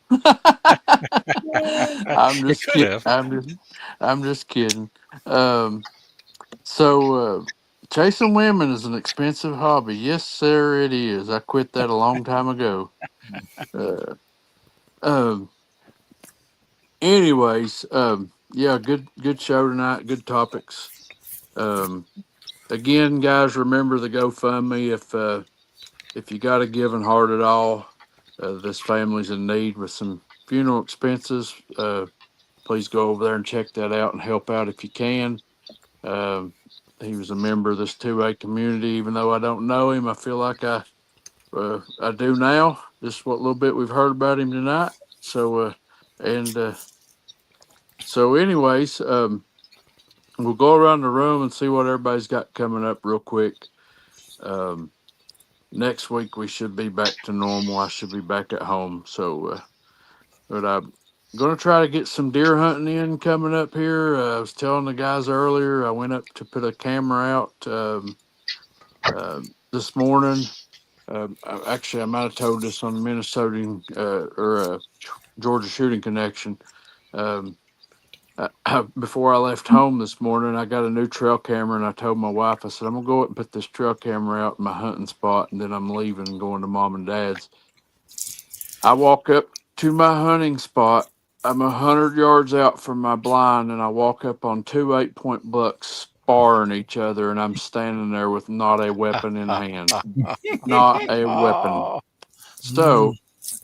I'm You just could kidding. have. I'm just kidding. So chasing women is an expensive hobby. Yes, sir, it is. I quit that a long time ago. Uh, um. Anyways, yeah, good show tonight. Good topics. Um. Again, guys, remember the GoFundMe if you got a giving heart at all. This family's in need with some funeral expenses. Please go over there and check that out and help out if you can. Um, he was a member of this 2A community. Even though I don't know him, I feel like I do now. Just what little bit we've heard about him tonight. So and so, anyways, we'll go around the room and see what everybody's got coming up real quick. Um, Next week we should be back to normal. I should be back at home. So, but I'm going to try to get some deer hunting in coming up here. I was telling the guys earlier, I went up to put a camera out this morning. Actually, I might have told this on the Minnesota or Georgia Shooting Connection. Before I left home this morning, I got a new trail camera, and I told my wife, I said, I'm going to go up and put this trail camera out in my hunting spot, and then I'm leaving and going to mom and dad's. I walk up to my hunting spot. I'm 100 yards out from my blind, and I walk up on two 8-point bucks sparring each other, and I'm standing there with not a weapon in hand. Not a weapon. So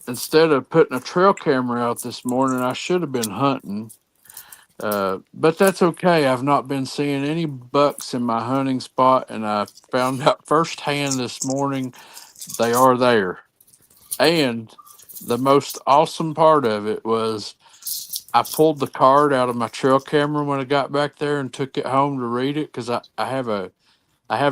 instead of putting a trail camera out this morning, I should have been hunting. But that's okay. I've not been seeing any bucks in my hunting spot, and I found out firsthand this morning they are there. And the most awesome part of it was I pulled the card out of my trail camera when I got back there and took it home to read it because I have a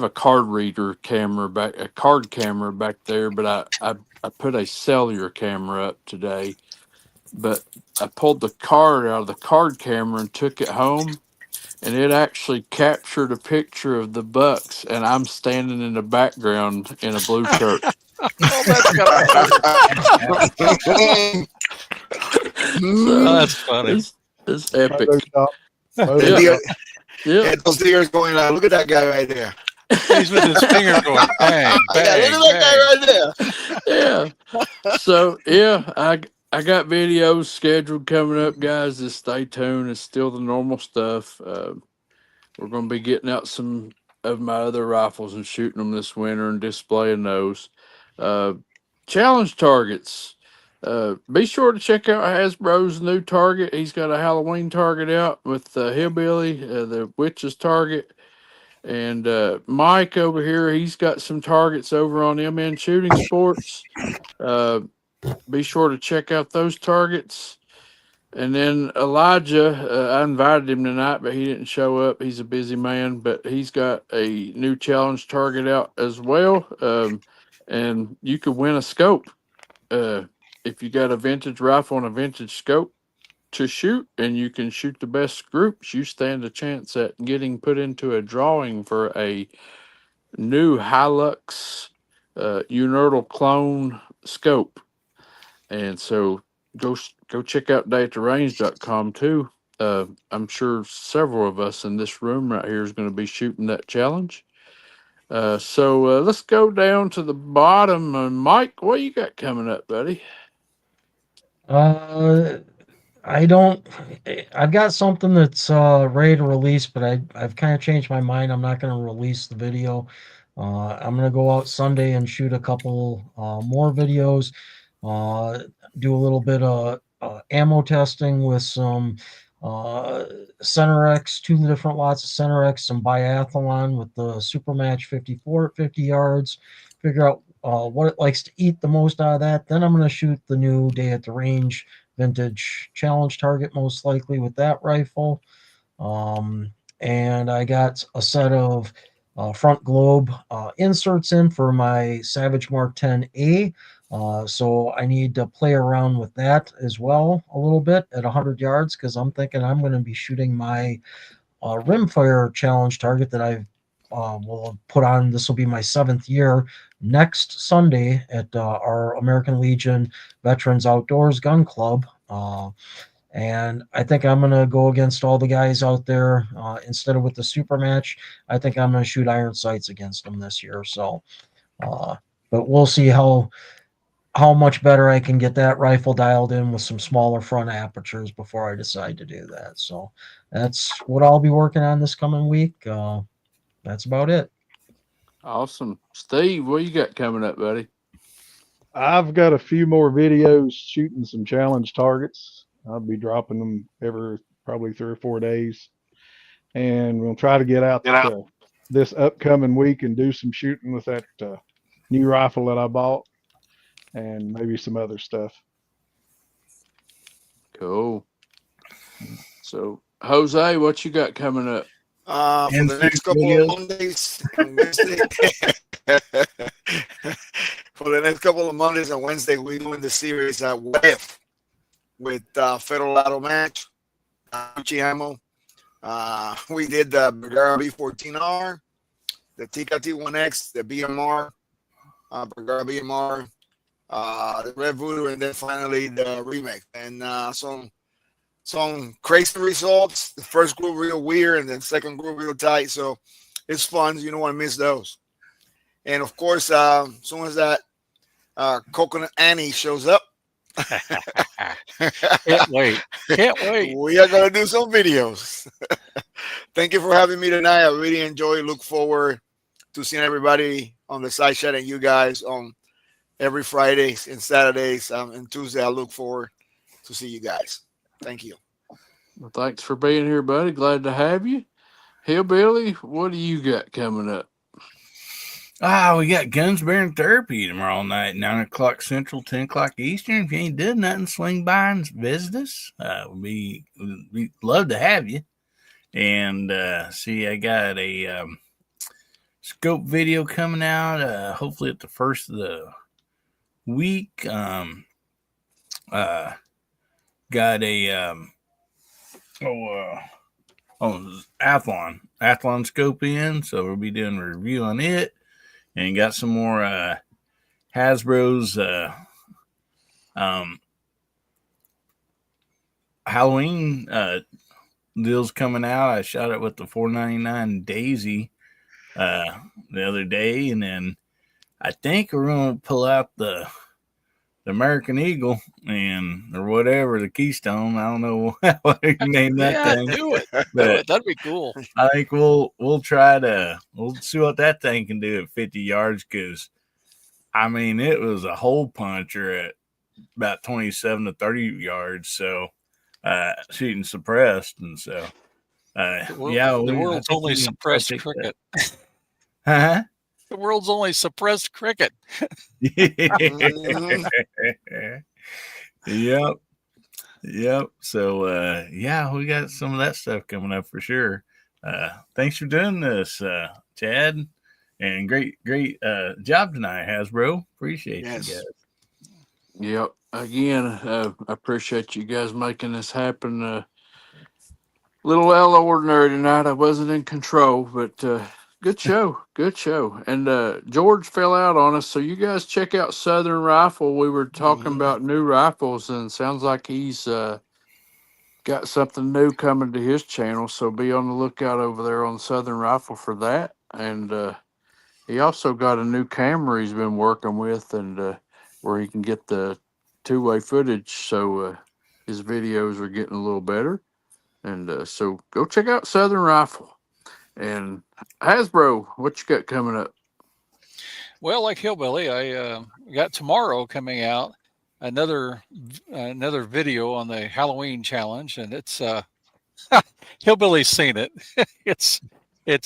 card reader camera a card camera back there, but I put a cellular camera up today. But I pulled the card out of the card camera and took it home, and it actually captured a picture of the bucks, and I'm standing in the background in a blue shirt. Oh, that's funny. It's epic. Yeah. Yeah. Those deers going, look at that guy right there. He's with his finger going bang, bang, Look at that guy right there. Yeah. So yeah, I got videos scheduled coming up, guys. Just stay tuned. It's still the normal stuff. We're going to be getting out some of my other rifles and shooting them this winter and displaying those. Challenge targets. Be sure to check out Hasbro's new target. He's got a Halloween target out with Hillbilly, the Witch's target. And Mike over here, he's got some targets over on MN Shooting Sports. Be sure to check out those targets. And then Elijah, I invited him tonight, but he didn't show up. He's a busy man, but he's got a new challenge target out as well. And you could win a scope if you got a vintage rifle and a vintage scope to shoot, and you can shoot the best groups. You stand a chance at getting put into a drawing for a new Hilux Unerdal clone scope. And so go check out dayattherange.com too. I'm sure several of us in this room right here is going to be shooting that challenge. So let's go down to the bottom. Mike, what you got coming up, buddy? I don't. I've got something that's ready to release, but I've kind of changed my mind. I'm not going to release the video. I'm going to go out Sunday and shoot a couple more videos. Do a little bit of ammo testing with some Center X, 2 different lots of Center X, some biathlon with the Supermatch 54 at 50 yards. Figure out what it likes to eat the most out of that. Then I'm going to shoot the new Day at the Range vintage challenge target, most likely with that rifle. And I got a set of front globe inserts in for my Savage Mark 10A. So I need to play around with that as well a little bit at 100 yards, because I'm thinking I'm going to be shooting my RImfire challenge target that I will put on. This will be my 7th year next Sunday at our American Legion Veterans Outdoors Gun Club. And I think I'm going to go against all the guys out there. Instead of with the super match, I think I'm going to shoot iron sights against them this year. So, but we'll see how much better I can get that rifle dialed in with some smaller front apertures before I decide to do that. So that's what I'll be working on this coming week. That's about it. Awesome. Steve, what you got coming up, buddy? I've got a few more videos shooting some challenge targets. I'll be dropping them every probably 3 or 4 days, and we'll try to get out this upcoming week and do some shooting with that new rifle that I bought, and maybe some other stuff. Cool. So, Jose, what you got coming up? For the next couple of Mondays and Wednesday. For the next couple of Mondays and Wednesday, we're doing the series What If with Federal Auto Match, Gucci ammo. We did the Bergara B14R, the Tika T1X, the BMR, Bergara BMR, the Red Voodoo, and then finally the remake. And some crazy results. The first group real weird, and then second group real tight. So it's fun. You don't want to miss those. And of course, as soon as that Coconut Annie shows up, Can't wait. We are gonna do some videos. Thank you for having me tonight. I really enjoy. Look forward to seeing everybody on the side chat and you guys on every Fridays and Saturdays and Tuesday. I look forward to see you guys. Thank you. Well, thanks for being here, buddy. Glad to have you. Hillbilly, what do you got coming up? We got Guns Bearing Therapy tomorrow night, 9 o'clock Central, 10 o'clock Eastern. If you ain't done nothing, swing by and visit us. We'd love to have you. And see, I got a scope video coming out, hopefully at the first of the week. Got a Athlon scope in, so we'll be doing a review on it. And got some more Hasbro's Halloween deals coming out. I shot it with the $4.99 Daisy the other day, and then I think we're going to pull out the American Eagle or whatever, the Keystone. I don't know what you name that thing. Do it. That'd be cool. I think we'll see what that thing can do at 50 yards, because I mean it was a hole puncher at about 27 to 30 yards. So shooting suppressed, and so The world's only suppressed cricket. Huh? The world's only suppressed cricket. Yep. Yep. So yeah, we got some of that stuff coming up for sure. Thanks for doing this, Chad, and great job tonight, Hasbro. Appreciate you Yes. guys. Yep. Again, I appreciate you guys making this happen. Little out of ordinary tonight. I wasn't in control, but good show. Good show. And George fell out on us, so you guys check out Southern Rifle. We were talking about new rifles, and sounds like he's got something new coming to his channel. So be on the lookout over there on Southern Rifle for that. And he also got a new camera he's been working with, and where he can get the two-way footage. So his videos are getting a little better. And so go check out Southern Rifle. And Hasbro, what you got coming up? Well, like Hillbilly, I got tomorrow coming out another video on the Halloween challenge, and it's Hillbilly's seen it. it's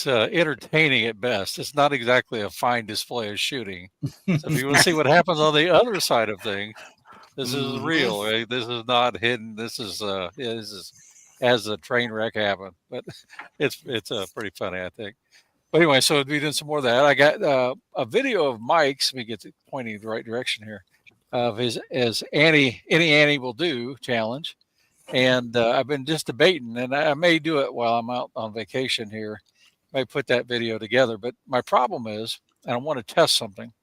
entertaining at best. It's not exactly a fine display of shooting. So if you want to see what happens on the other side of things, this is real. Right? This is not hidden. This is as a train wreck happened. But it's pretty funny, I think. But anyway, so we'll be doing some more of that. I got a video of Mike's. Let me get it pointing in the right direction here. Of his as any Annie will do challenge, and I've been just debating, and I may do it while I'm out on vacation here. May put that video together, but my problem is, and I want to test something,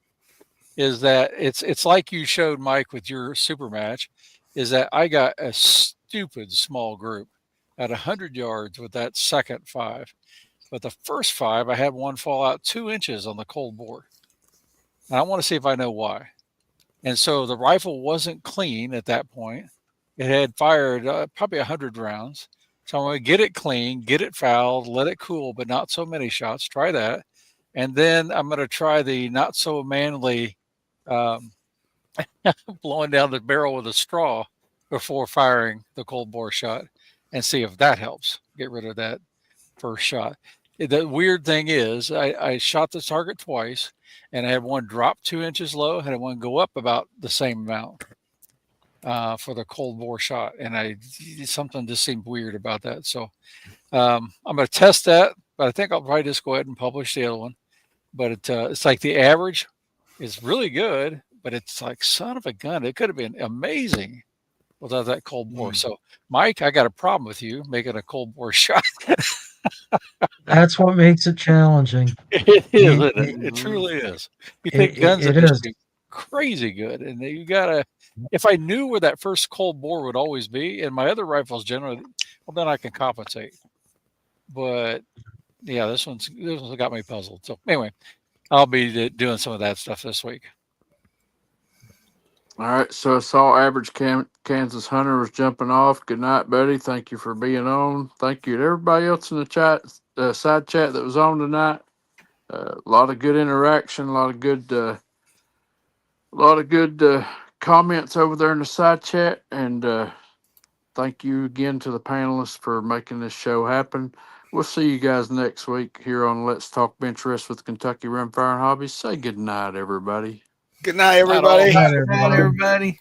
is that it's like you showed Mike with your super match, is that I got a stupid small group at 100 yards with that second 5. But the first 5, I had one fall out 2 inches on the cold bore. And I want to see if I know why. And so the rifle wasn't clean at that point. It had fired probably 100 rounds. So I'm going to get it clean, get it fouled, let it cool, but not so many shots. Try that. And then I'm going to try the not so manly blowing down the barrel with a straw before firing the cold bore shot and see if that helps get rid of that first shot. The weird thing is I shot the target twice, and I had one drop 2 inches low, and I had one go up about the same amount for the cold bore shot. And something just seemed weird about that. So I'm going to test that, but I think I'll probably just go ahead and publish the other one. But it's like the average is really good, but it's like, son of a gun, it could have been amazing without that cold bore. So, Mike, I got a problem with you making a cold bore shot. That's what makes it challenging. It is, isn't it? It truly is. You think guns it are is. just crazy good, and you gotta. If I knew where that first cold bore would always be, and my other rifles generally, well, then I can compensate. But yeah, this one's got me puzzled. So anyway, I'll be doing some of that stuff this week. All right, so I saw Average Kansas Hunter was jumping off. Good night, buddy. Thank you for being on. Thank you to everybody else in the chat, side chat that was on tonight. A lot of good interaction, a lot of good comments over there in the side chat, and thank you again to the panelists for making this show happen. We'll see you guys next week here on Let's Talk Benchrest with Kentucky RImfire and Hobbies. Say good night, everybody. Good night, everybody. Good night, Good night, everybody. everybody.